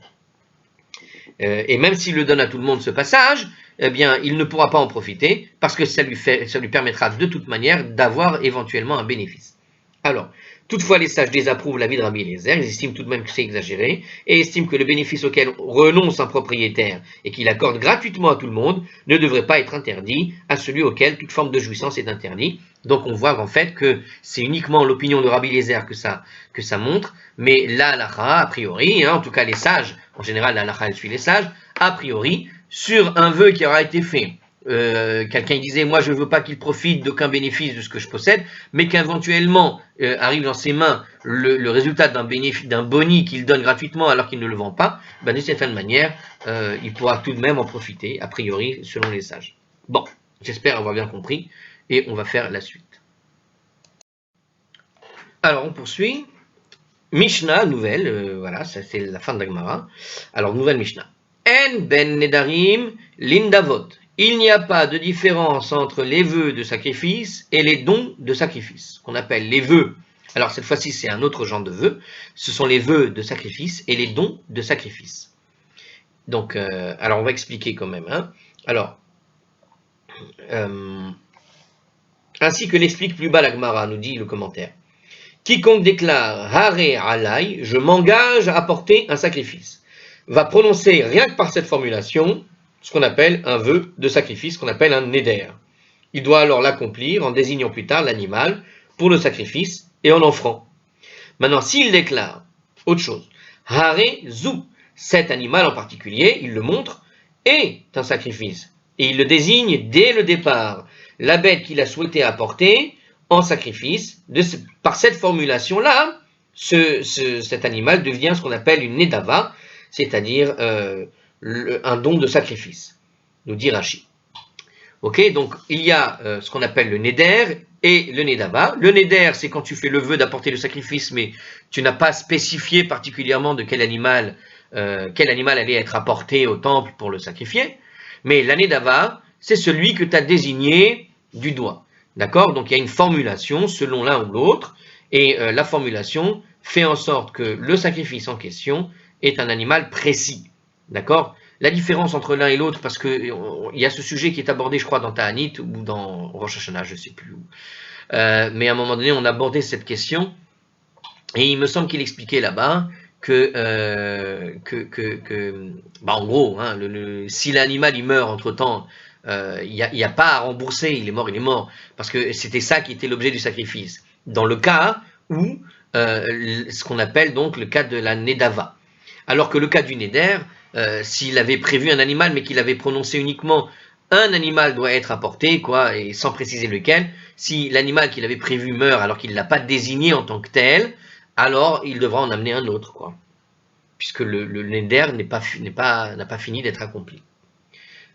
Et même s'il le donne à tout le monde ce passage, eh bien, il ne pourra pas en profiter parce que ça lui permettra de toute manière d'avoir éventuellement un bénéfice. Alors, toutefois, les sages désapprouvent l'avis de Rabbi Eliezer, ils estiment tout de même que c'est exagéré et estiment que le bénéfice auquel renonce un propriétaire et qu'il accorde gratuitement à tout le monde ne devrait pas être interdit à celui auquel toute forme de jouissance est interdite. Donc on voit en fait que c'est uniquement l'opinion de Rabbi Eliezer que ça montre, mais la halakha, a priori, en tout cas les sages, en général la halakha elle suit les sages, a priori, sur un vœu qui aura été fait, quelqu'un disait moi je ne veux pas qu'il profite d'aucun bénéfice de ce que je possède, mais qu'éventuellement arrive dans ses mains le résultat d'un boni qu'il donne gratuitement alors qu'il ne le vend pas, ben, de certaine manière il pourra tout de même en profiter, a priori selon les sages. Bon, j'espère avoir bien compris et on va faire la suite. Alors, on poursuit. Mishnah, nouvelle, voilà, ça c'est la fin de la Gemara. Alors, nouvelle Mishnah. En ben nedarim lindavot. Il n'y a pas de différence entre les vœux de sacrifice et les dons de sacrifice, qu'on appelle les vœux. Alors, cette fois-ci, c'est un autre genre de vœux. Ce sont les vœux de sacrifice et les dons de sacrifice. Donc, alors, on va expliquer quand même. Hein. Alors, ainsi que l'explique plus bas la Gemara, nous dit le commentaire. Quiconque déclare Hare alay, je m'engage à apporter un sacrifice, va prononcer rien que par cette formulation ce qu'on appelle un vœu de sacrifice, ce qu'on appelle un neder. Il doit alors l'accomplir en désignant plus tard l'animal pour le sacrifice et en offrant. Maintenant, s'il déclare autre chose, Hare zu, cet animal en particulier, il le montre, est un sacrifice. Et il le désigne dès le départ. La bête qu'il a souhaité apporter en sacrifice, par cette formulation-là, cet animal devient ce qu'on appelle une nedava, c'est-à-dire un don de sacrifice, nous dit Rashi. Ok, donc il y a ce qu'on appelle le neder et le nedava. Le neder, c'est quand tu fais le vœu d'apporter le sacrifice, mais tu n'as pas spécifié particulièrement de quel animal allait être apporté au temple pour le sacrifier. Mais la nedava, c'est celui que tu as désigné du doigt. D'accord? Donc il y a une formulation selon l'un ou l'autre, et la formulation fait en sorte que le sacrifice en question est un animal précis. D'accord? La différence entre l'un et l'autre, parce qu'il y a ce sujet qui est abordé, je crois, dans Ta'anit ou dans Rosh Hashanah, je ne sais plus où. Mais à un moment donné, on a abordé cette question, et il me semble qu'il expliquait là-bas que en gros, hein, si l'animal il meurt entre-temps, il n'y a pas à rembourser, il est mort, parce que c'était ça qui était l'objet du sacrifice. Dans le cas où, ce qu'on appelle donc le cas de la nedava. Alors que le cas du neder, s'il avait prévu un animal, mais qu'il avait prononcé uniquement un animal doit être apporté, quoi, et sans préciser lequel, si l'animal qu'il avait prévu meurt alors qu'il ne l'a pas désigné en tant que tel, alors il devra en amener un autre, quoi, puisque le neder n'a pas fini d'être accompli.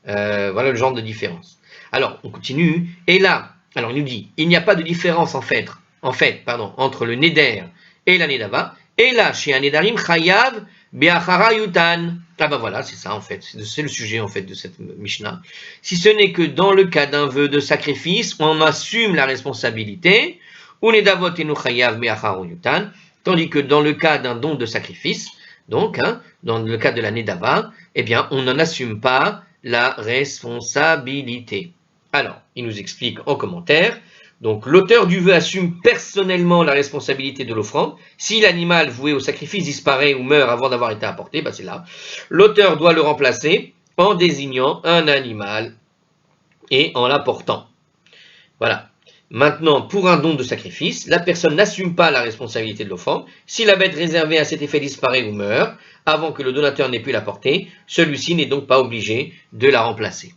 Voilà le genre de différence. Alors, on continue, et là, alors il nous dit, il n'y a pas de différence en fait, entre le neder et la nedava, et là, chez un nedarim, chayav be'achara yutan. Ah ben voilà, c'est ça en fait, c'est le sujet en fait de cette Mishnah. Si ce n'est que dans le cas d'un vœu de sacrifice, on assume la responsabilité, ou nedavot enu chayav be'achara yutan, tandis que dans le cas d'un don de sacrifice, donc, hein, dans le cas de la nedava, eh bien, on n'en assume pas la responsabilité. Alors, il nous explique en commentaire, donc l'auteur du vœu assume personnellement la responsabilité de l'offrande. Si l'animal voué au sacrifice disparaît ou meurt avant d'avoir été apporté, c'est là. L'auteur doit le remplacer en désignant un animal et en l'apportant. Voilà. Maintenant, pour un don de sacrifice, la personne n'assume pas la responsabilité de l'offrande. Si la bête réservée à cet effet disparaît ou meurt, avant que le donateur n'ait pu l'apporter, celui-ci n'est donc pas obligé de la remplacer.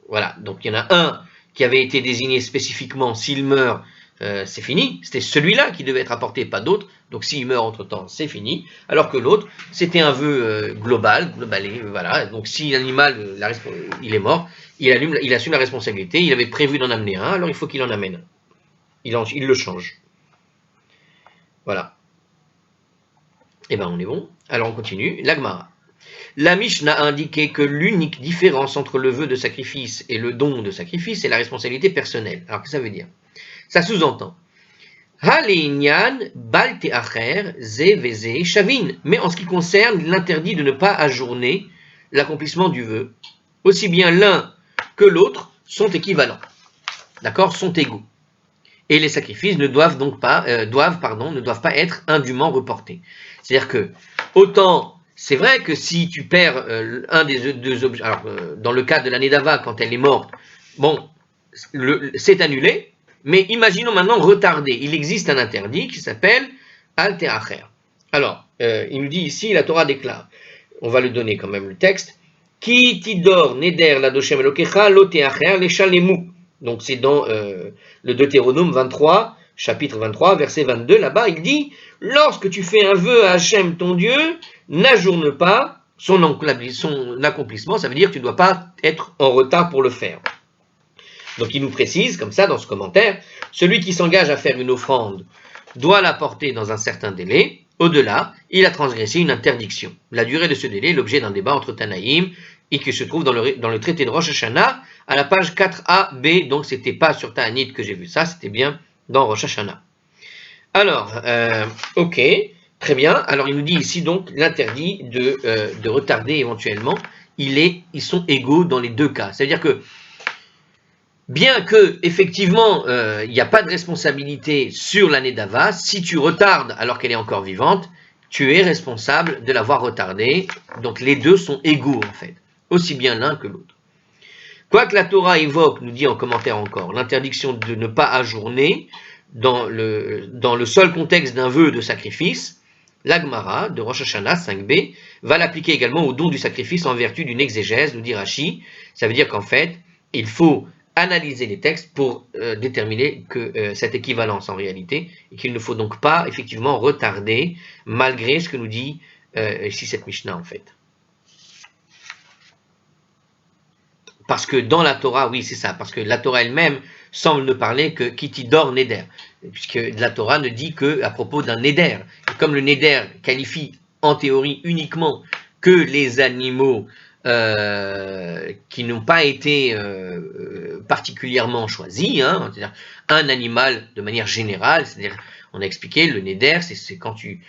Voilà, donc il y en a un qui avait été désigné spécifiquement, s'il meurt, c'est fini, c'était celui-là qui devait être apporté, pas d'autre, donc s'il meurt entre-temps, c'est fini, alors que l'autre, c'était un vœu globalé, voilà, donc si l'animal, il est mort, il assume la responsabilité, il avait prévu d'en amener un, alors il faut qu'il en amène un, il le change. Voilà. Eh bien, on est bon. Alors, on continue. La Gemara. La Mishnah a indiqué que l'unique différence entre le vœu de sacrifice et le don de sacrifice est la responsabilité personnelle. Alors, qu'est-ce que ça veut dire? Ça sous-entend. Halinyan balte acher ze veze shavin. Mais en ce qui concerne l'interdit de ne pas ajourner l'accomplissement du vœu, aussi bien l'un que l'autre sont équivalents. D'accord? Sont égaux. Et les sacrifices ne doivent donc pas, ne doivent pas être indûment reportés. C'est-à-dire que, autant, c'est vrai que si tu perds un des deux objets, alors dans le cas de la nedava, quand elle est morte, bon, c'est annulé, mais imaginons maintenant retardé. Il existe un interdit qui s'appelle al te'acher. Alors, il nous dit ici, la Torah déclare, on va le donner quand même le texte, Ki tidor neder la dochem elokecha lo te'acher le shalemu. Donc c'est dans le Deutéronome 23, chapitre 23, verset 22, là-bas, il dit « Lorsque tu fais un vœu à Hachem, ton Dieu, n'ajourne pas son accomplissement, ça veut dire que tu ne dois pas être en retard pour le faire. » Donc il nous précise, comme ça, dans ce commentaire, celui qui s'engage à faire une offrande doit l'apporter dans un certain délai. Au-delà, il a transgressé une interdiction. La durée de ce délai est l'objet d'un débat entre Tanaïm et qui se trouve dans le traité de Rosh Hashanah à la page 4a-b. Donc c'était pas sur Ta'anit que j'ai vu ça, c'était bien dans Rosh Hashanah. Alors, ok, très bien. Alors il nous dit ici donc l'interdit de retarder éventuellement. Ils sont égaux dans les deux cas. C'est-à-dire que bien que, effectivement, il n'y a pas de responsabilité sur l'année d'Ava, si tu retardes alors qu'elle est encore vivante, tu es responsable de l'avoir retardée. Donc les deux sont égaux, en fait, aussi bien l'un que l'autre. Quoique la Torah évoque, nous dit en commentaire encore, l'interdiction de ne pas ajourner dans le seul contexte d'un vœu de sacrifice, l'Agmara de Rosh Hashanah 5b va l'appliquer également au don du sacrifice en vertu d'une exégèse, nous dit Rashi. Ça veut dire qu'en fait, il faut analyser les textes pour déterminer que cette équivalence en réalité, et qu'il ne faut donc pas effectivement retarder malgré ce que nous dit ici cette Mishnah en fait. Parce que dans la Torah, oui c'est ça, parce que la Torah elle-même semble ne parler que kitidor neder, puisque la Torah ne dit que à propos d'un neder. Et comme le neder qualifie en théorie uniquement que les animaux qui n'ont pas été particulièrement choisis, hein, c'est-à-dire un animal de manière générale, c'est-à-dire on a expliqué le neder, c'est quand tu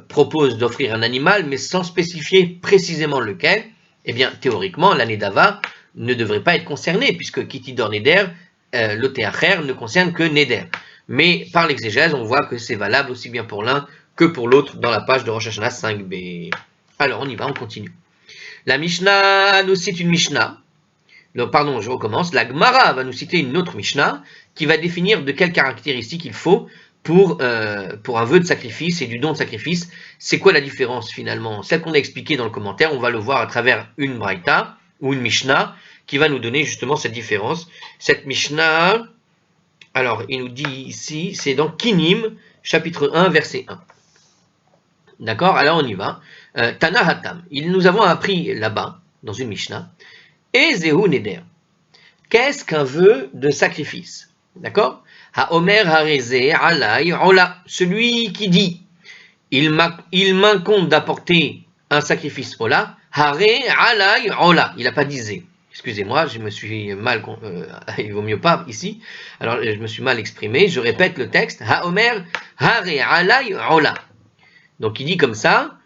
proposes d'offrir un animal, mais sans spécifier précisément lequel, eh bien théoriquement l'année d'Ava ne devrait pas être concerné, puisque Kitidor Neder, l'Otéacher, ne concerne que Neder. Mais par l'exégèse, on voit que c'est valable aussi bien pour l'un que pour l'autre dans la page de Rosh Hashanah 5b. Alors on y va, on continue. La Mishnah nous cite une Mishnah. Pardon, je recommence. La Gemara va nous citer une autre Mishnah qui va définir de quelles caractéristiques il faut pour un vœu de sacrifice et du don de sacrifice. C'est quoi la différence finalement? Celle qu'on a expliquée dans le commentaire, on va le voir à travers une Braïta ou une Mishnah qui va nous donner justement cette différence. Cette Mishnah, alors il nous dit ici, c'est dans Kinim, chapitre 1, verset 1. D'accord? Alors on y va. Tana Hatam. Nous avons appris là-bas, dans une Mishnah, Ezehu Neder. Qu'est-ce qu'un vœu de sacrifice? D'accord? Ha-Omer Hareze Alay Ola. Celui qui dit, il m'incombe d'apporter un sacrifice Ola, Hare Alay Ola. Il n'a pas dit Zé. Excusez-moi, je me suis mal, il vaut mieux pas ici. Alors je me suis mal exprimé. Je répète le texte. Ha-Omer Hare Alay Ola. Donc il dit comme ça,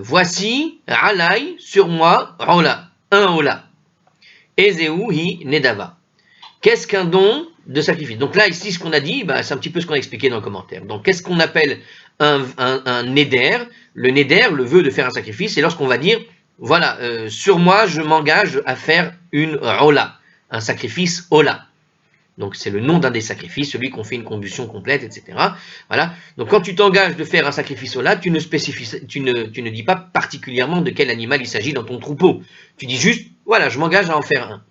voici Alay sur moi Ola, un Ola. Ezeu hi nedava. Qu'est-ce qu'un don de sacrifice? Donc là, ici, ce qu'on a dit, c'est un petit peu ce qu'on a expliqué dans le commentaire. Donc, qu'est-ce qu'on appelle un neder? Le neder, le vœu de faire un sacrifice, c'est lorsqu'on va dire, voilà, sur moi, je m'engage à faire une ola, un sacrifice ola. Donc, c'est le nom d'un des sacrifices, celui qu'on fait une combustion complète, etc. Voilà. Donc, quand tu t'engages de faire un sacrifice ola, tu ne dis pas particulièrement de quel animal il s'agit dans ton troupeau. Tu dis juste, voilà, je m'engage à en faire un.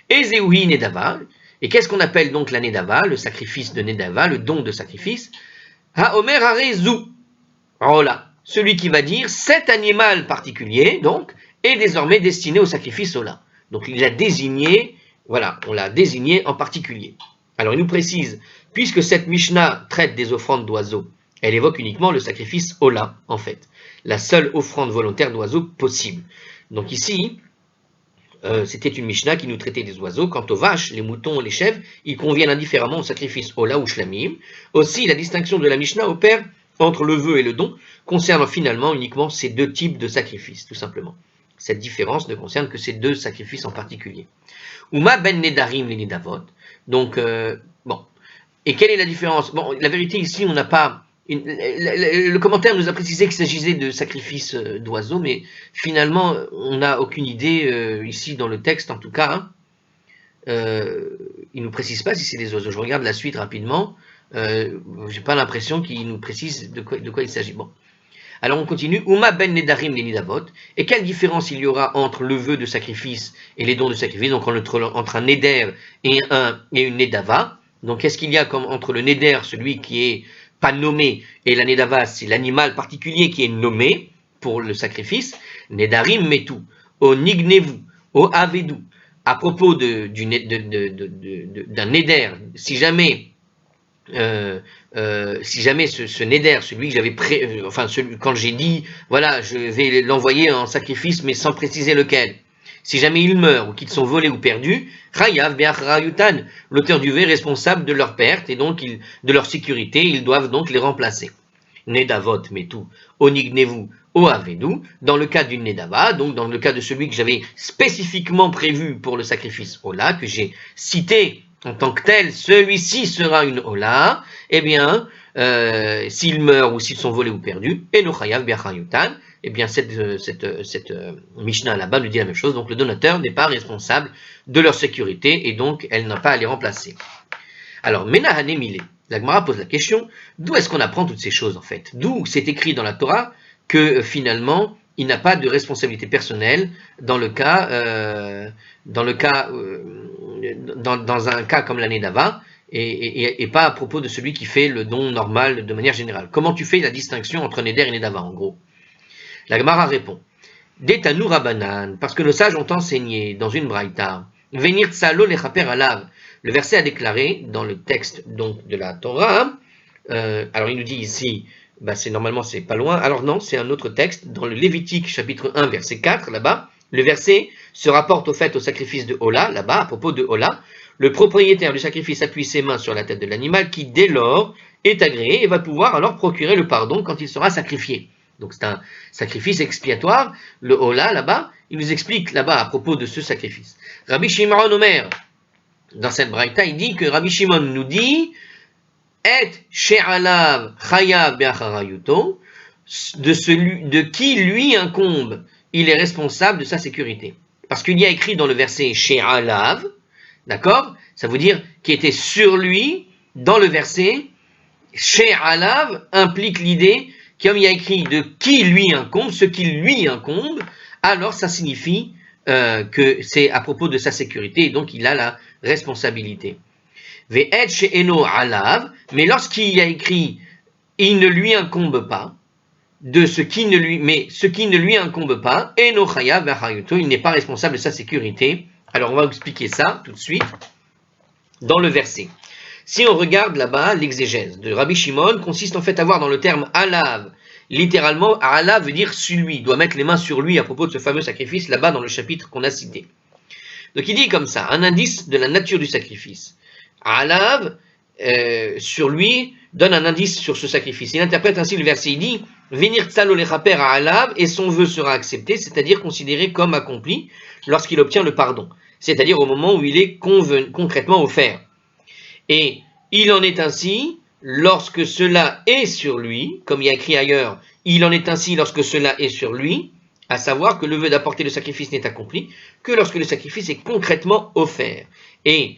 Et Zéoui Nedava, et qu'est-ce qu'on appelle donc la Nedava, le sacrifice de Nedava, le don de sacrifice? Ha-Omer Harezou. Voilà, celui qui va dire, cet animal particulier, donc, est désormais destiné au sacrifice Ola. Donc il l'a désigné, voilà, on l'a désigné en particulier. Alors il nous précise, puisque cette Mishnah traite des offrandes d'oiseaux, elle évoque uniquement le sacrifice Ola, en fait, la seule offrande volontaire d'oiseaux possible. Donc ici, c'était une Mishnah qui nous traitait des oiseaux. Quant aux vaches, les moutons, les chèvres, ils conviennent indifféremment au sacrifice Ola ou Shlamim. Aussi, la distinction de la Mishnah opère entre le vœu et le don concerne finalement uniquement ces deux types de sacrifices, tout simplement. Cette différence ne concerne que ces deux sacrifices en particulier. Uma ben nedarim les nedavot. Donc, bon. Et quelle est la différence? Bon, la vérité ici, on n'a pas... Le commentaire nous a précisé qu'il s'agissait de sacrifices d'oiseaux, mais finalement, on n'a aucune idée, ici dans le texte en tout cas. Il ne nous précise pas si c'est des oiseaux. Je regarde la suite rapidement. J'ai pas l'impression qu'il nous précise de quoi il s'agit. Bon. Alors on continue. Uma ben nedarim les nidavot. Et quelle différence il y aura entre le vœu de sacrifice et les dons de sacrifice, donc entre un neder et une nedava. Donc qu'est-ce qu'il y a comme entre le neder, celui qui est pas nommé, et la nedava, c'est l'animal particulier qui est nommé pour le sacrifice? Nedarim metu, o nignevu, o avedu. À propos d'un neder, si jamais si jamais ce Neder, celui que j'avais quand j'ai dit, voilà, je vais l'envoyer en sacrifice, mais sans préciser lequel, si jamais ils meurent ou qu'ils sont volés ou perdus, Chayav Be'acharayutan, l'auteur du vœu est responsable de leur perte et donc de leur sécurité, ils doivent donc les remplacer. Nedavot, mais tout, Onignevu, Oavedu, dans le cas d'une Nedava, donc dans le cas de celui que j'avais spécifiquement prévu pour le sacrifice Ola, que j'ai cité en tant que tel, celui-ci sera une Ola, eh bien, s'ils meurent ou s'ils sont volés ou perdus, et no Chayav Be'acharayutan, eh bien, cette Mishnah là-bas nous dit la même chose, donc le donateur n'est pas responsable de leur sécurité, et donc elle n'a pas à les remplacer. Alors, Menahane Milé, la Gemara pose la question, d'où est-ce qu'on apprend toutes ces choses en fait? D'où c'est écrit dans la Torah que finalement, il n'a pas de responsabilité personnelle dans un cas comme l'année d'Ava, et pas à propos de celui qui fait le don normal de manière générale. Comment tu fais la distinction entre Neder et Nedava en gros? La Gemara répond, Detanu Rabanan, parce que nos sages ont enseigné dans une braïta, venir tsalo lechaper alav. Le verset a déclaré dans le texte donc de la Torah, alors il nous dit ici, normalement c'est pas loin, alors non, c'est un autre texte, dans le Lévitique chapitre 1 verset 4, là-bas, le verset se rapporte au fait au sacrifice de Ola, là-bas, à propos de Ola, le propriétaire du sacrifice appuie ses mains sur la tête de l'animal qui dès lors est agréé et va pouvoir alors procurer le pardon quand il sera sacrifié. Donc c'est un sacrifice expiatoire, le Ola là-bas, il nous explique là-bas à propos de ce sacrifice. Rabbi Shimon Omer, dans cette braïta, il dit que Rabbi Shimon nous dit Et she'alav chayav be'acharayuto, de qui lui incombe, il est responsable de sa sécurité. Parce qu'il y a écrit dans le verset she'alav, d'accord? Ça veut dire qui était sur lui, dans le verset, she'alav implique l'idée, comme il y a écrit de qui lui incombe, ce qui lui incombe, alors ça signifie que c'est à propos de sa sécurité, et donc il a la responsabilité. Ve'et she'eno alav, mais lorsqu'il y a écrit il ne lui incombe pas, de ce qui ne lui incombe pas, eno chayav v'achayuto, il n'est pas responsable de sa sécurité. Alors on va expliquer ça tout de suite dans le verset. Si on regarde là-bas, l'exégèse de Rabbi Shimon consiste en fait à voir dans le terme alav, littéralement, alav veut dire sur lui, il doit mettre les mains sur lui à propos de ce fameux sacrifice là-bas dans le chapitre qu'on a cité. Donc il dit comme ça, un indice de la nature du sacrifice. Alav, sur lui, donne un indice sur ce sacrifice. Il interprète ainsi le verset, il dit « Venir tsalo lechaper à Alav, et son vœu sera accepté, c'est-à-dire considéré comme accompli lorsqu'il obtient le pardon, c'est-à-dire au moment où il est concrètement offert. Et il en est ainsi lorsque cela est sur lui, comme il y a écrit ailleurs, il en est ainsi lorsque cela est sur lui, à savoir que le vœu d'apporter le sacrifice n'est accompli que lorsque le sacrifice est concrètement offert. Et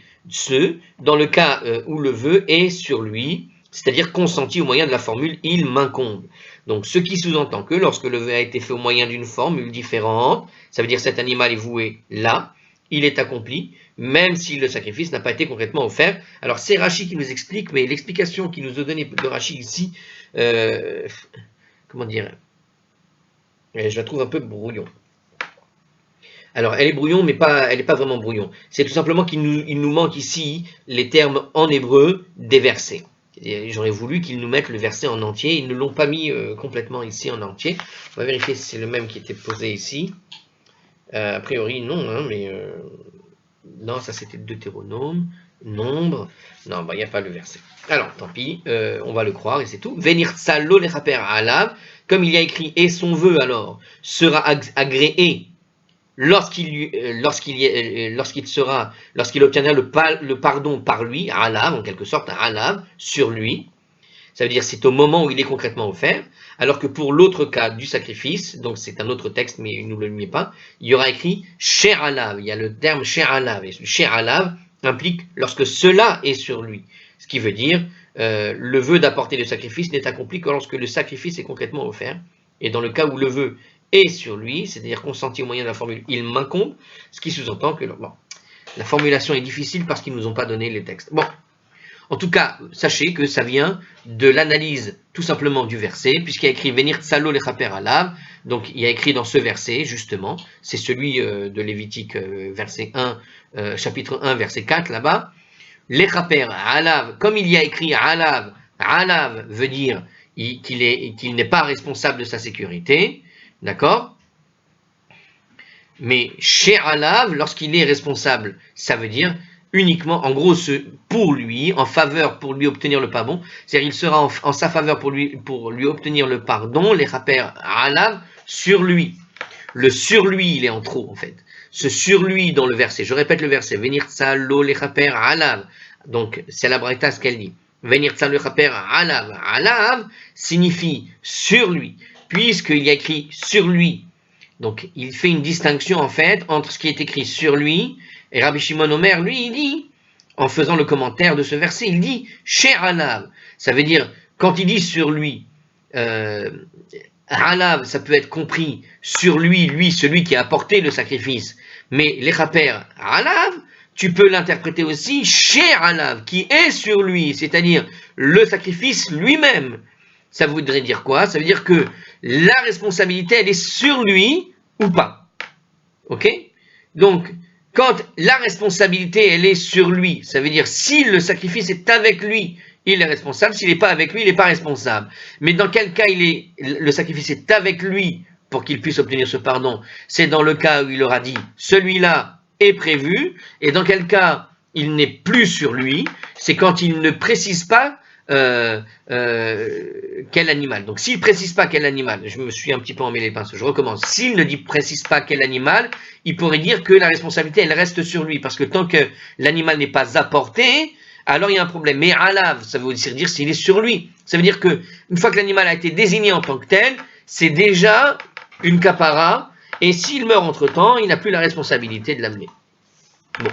dans le cas où le vœu est sur lui, c'est-à-dire consenti au moyen de la formule « il m'incombe ». Donc, ce qui sous-entend que lorsque le vœu a été fait au moyen d'une formule différente, ça veut dire cet animal est voué là, il est accompli, même si le sacrifice n'a pas été concrètement offert. Alors, c'est Rachi qui nous explique, mais l'explication qui nous a donnée de Rachi ici, comment dire, je la trouve un peu brouillon. Alors, elle est brouillon, mais elle n'est pas vraiment brouillon. C'est tout simplement qu'il nous manque ici les termes en hébreu des versets. J'aurais voulu qu'ils nous mettent le verset en entier. Ils ne l'ont pas mis complètement ici en entier. On va vérifier si c'est le même qui était posé ici. A priori, non, hein, mais... non, ça c'était Deutéronome. Nombre. Non, il n'y a pas le verset. Alors, tant pis, on va le croire et c'est tout. Venir tsalo lechaper alav, comme il y a écrit, et son vœu alors sera agréé lorsqu'il obtiendra le pardon par lui, alav, en quelque sorte, alav, sur lui. Ça veut dire c'est au moment où il est concrètement offert, alors que pour l'autre cas du sacrifice, donc c'est un autre texte, mais il ne le met pas, il y aura écrit cher alav, il y a le terme cher alav, et cher alav implique lorsque cela est sur lui, ce qui veut dire le vœu d'apporter le sacrifice n'est accompli que lorsque le sacrifice est concrètement offert, et dans le cas où le vœu est sur lui, c'est-à-dire consenti au moyen de la formule « il m'incombe », ce qui sous-entend que la formulation est difficile parce qu'ils ne nous ont pas donné les textes. Bon, en tout cas, sachez que ça vient de l'analyse tout simplement du verset, puisqu'il y a écrit « venir tsalo lechaper alav », donc il y a écrit dans ce verset, justement, c'est celui de Lévitique, chapitre 1, verset 4, là-bas, « lechaper alav », comme il y a écrit « alav » alav veut dire qu'il n'est pas responsable de sa sécurité, d'accord? Mais chez alav, lorsqu'il est responsable, ça veut dire uniquement, en gros, pour lui, en faveur, pour lui obtenir le pardon, c'est-à-dire il sera en sa faveur pour lui obtenir le pardon, les rapères alav, sur lui. Le sur lui, il est en trop, en fait. Ce sur lui dans le verset, je répète le verset, venir tsalo les rapères alav. Donc, c'est la braïta ce qu'elle dit. Venir tsalo les rapères alav. Alav signifie sur lui, puisqu'il y a écrit sur lui. Donc, il fait une distinction, en fait, entre ce qui est écrit sur lui, et Rabbi Shimon Omer, lui, il dit, en faisant le commentaire de ce verset, il dit chez alav. Ça veut dire, quand il dit sur lui, alav, ça peut être compris sur lui, celui qui a apporté le sacrifice. Mais les rapères alav, tu peux l'interpréter aussi chez alav, qui est sur lui, c'est-à-dire le sacrifice lui-même. Ça voudrait dire quoi? Ça veut dire que la responsabilité, elle est sur lui ou pas. Ok? Donc, quand la responsabilité, elle est sur lui, ça veut dire si le sacrifice est avec lui, il est responsable. S'il n'est pas avec lui, il n'est pas responsable. Mais dans quel cas le sacrifice est avec lui pour qu'il puisse obtenir ce pardon? C'est dans le cas où il aura dit celui-là est prévu. Et dans quel cas il n'est plus sur lui? C'est quand il ne précise pas quel animal. Donc s'il ne précise pas quel animal, je me suis un petit peu emmêlé les pinceaux, je recommence. S'il ne précise pas quel animal, il pourrait dire que la responsabilité elle reste sur lui, parce que tant que l'animal n'est pas apporté, alors il y a un problème. Mais alav, ça veut aussi dire s'il est sur lui. Ça veut dire que une fois que l'animal a été désigné en tant que tel, c'est déjà une kapara, et s'il meurt entre-temps, il n'a plus la responsabilité de l'amener. Bon.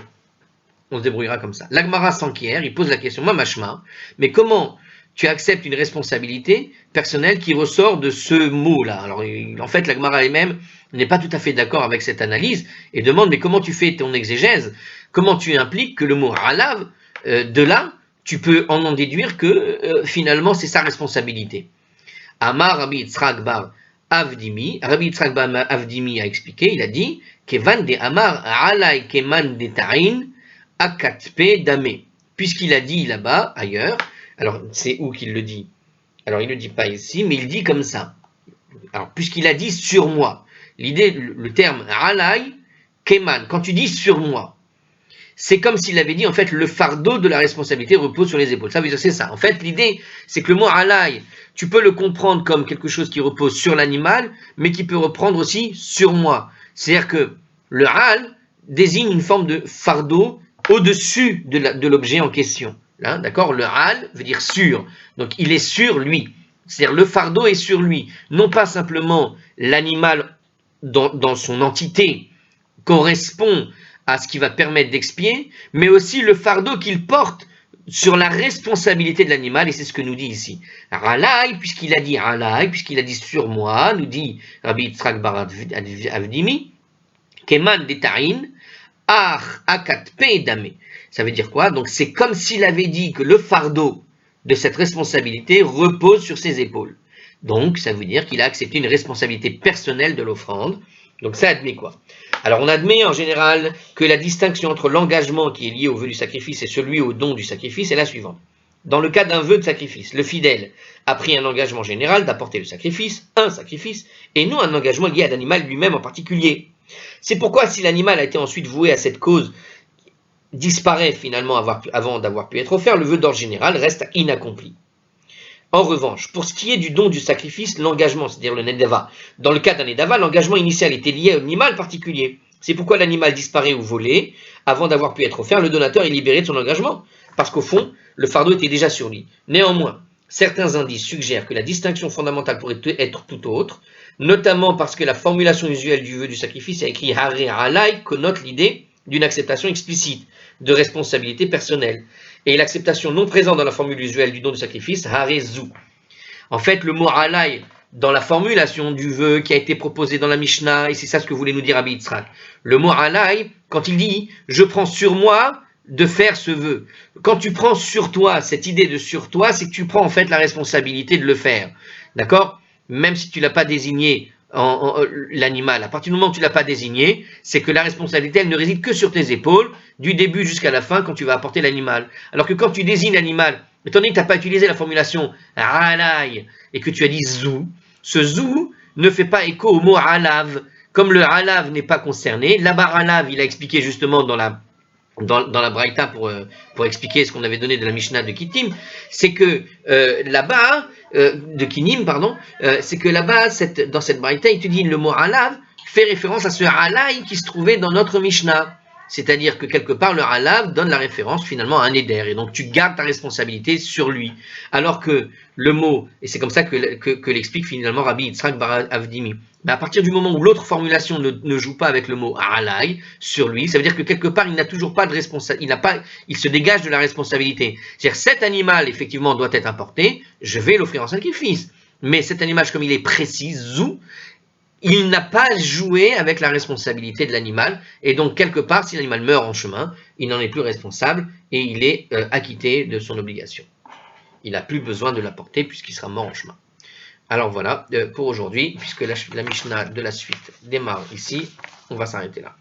On se débrouillera comme ça. L'Agmara s'enquiert, il pose la question, machma, mais comment tu acceptes une responsabilité personnelle qui ressort de ce mot-là? Alors, en fait, l'Agmara elle-même n'est pas tout à fait d'accord avec cette analyse et demande, mais comment tu fais ton exégèse? Comment tu impliques que le mot alav, de là, tu peux en déduire que finalement, c'est sa responsabilité. Amar Rabbi Yitzhak bar Avdimi, Rabbi Yitzhak bar Avdimi a expliqué, il a dit, Kevan de Amar alay keman de ta'in, Akatpe Damé, puisqu'il a dit là-bas, ailleurs, alors c'est où qu'il le dit? Alors il ne le dit pas ici, mais il dit comme ça. Alors puisqu'il a dit sur moi, l'idée, le terme alay, keman, quand tu dis sur moi, c'est comme s'il avait dit en fait le fardeau de la responsabilité repose sur les épaules. Ça veut dire c'est ça. En fait l'idée, c'est que le mot alay, tu peux le comprendre comme quelque chose qui repose sur l'animal, mais qui peut reprendre aussi sur moi. C'est-à-dire que le al désigne une forme de fardeau au-dessus de l'objet en question. Là, d'accord? Le al veut dire sur. Donc, il est sur lui. C'est-à-dire, le fardeau est sur lui. Non pas simplement l'animal dans son entité correspond à ce qui va permettre d'expier, mais aussi le fardeau qu'il porte sur la responsabilité de l'animal, et c'est ce que nous dit ici. Alay, puisqu'il a dit alay, puisqu'il a dit sur moi, nous dit Rabbi Yitzhak bar Avdimi, Keman de ta'in, ça veut dire quoi? Donc c'est comme s'il avait dit que le fardeau de cette responsabilité repose sur ses épaules. Donc ça veut dire qu'il a accepté une responsabilité personnelle de l'offrande. Donc ça admet quoi? Alors on admet en général que la distinction entre l'engagement qui est lié au vœu du sacrifice et celui au don du sacrifice est la suivante. Dans le cas d'un vœu de sacrifice, le fidèle a pris un engagement général d'apporter le sacrifice, un sacrifice, et non un engagement lié à l'animal lui-même en particulier. C'est pourquoi si l'animal a été ensuite voué à cette cause, disparaît finalement avant d'avoir pu être offert, le vœu d'ordre général reste inaccompli. En revanche, pour ce qui est du don du sacrifice, l'engagement, c'est-à-dire le nedava, dans le cas d'un nedava, l'engagement initial était lié à un animal particulier. C'est pourquoi l'animal disparaît ou volé, avant d'avoir pu être offert, le donateur est libéré de son engagement, parce qu'au fond, le fardeau était déjà sur lui. Néanmoins, certains indices suggèrent que la distinction fondamentale pourrait être tout autre, notamment parce que la formulation usuelle du vœu du sacrifice a écrit Haré Alay connote l'idée d'une acceptation explicite de responsabilité personnelle, et l'acceptation non présente dans la formule usuelle du don du sacrifice, Haré Zou. En fait, le mot Alay, dans la formulation du vœu qui a été proposé dans la Mishnah, et c'est ça ce que voulait nous dire Rabbi Yitzhak, le mot Alay, quand il dit « je prends sur moi », de faire ce vœu. Quand tu prends sur toi, cette idée de sur toi, c'est que tu prends en fait la responsabilité de le faire. D'accord? Même si tu ne l'as pas désigné l'animal. À partir du moment où tu ne l'as pas désigné, c'est que la responsabilité, elle ne réside que sur tes épaules, du début jusqu'à la fin, quand tu vas apporter l'animal. Alors que quand tu désignes l'animal étant donné que tu n'as pas utilisé la formulation alay et que tu as dit zou, ce zou ne fait pas écho au mot alav. Comme le alav n'est pas concerné, là-bas alav, il a expliqué justement dans la Braïta pour expliquer ce qu'on avait donné de la Mishnah de Kittim, c'est que là-bas, de Kinim, pardon, c'est que là-bas, dans cette Braïta, il te dit le mot alav fait référence à ce alay qui se trouvait dans notre Mishnah. C'est-à-dire que quelque part, le alav donne la référence finalement à un éder, et donc tu gardes ta responsabilité sur lui. Alors que le mot, et c'est comme ça que l'explique finalement Rabbi Yitzhak bar Avdimi, mais à partir du moment où l'autre formulation ne joue pas avec le mot alay sur lui, ça veut dire que quelque part il n'a toujours pas de responsabilité, il se dégage de la responsabilité. C'est-à-dire cet animal effectivement doit être importé, je vais l'offrir en sacrifice. Mais cet animal, comme il est précis, zou, il n'a pas joué avec la responsabilité de l'animal, et donc quelque part, si l'animal meurt en chemin, il n'en est plus responsable et il est acquitté de son obligation. Il n'a plus besoin de l'apporter puisqu'il sera mort en chemin. Alors voilà, pour aujourd'hui, puisque la Mishnah de la suite démarre ici, on va s'arrêter là.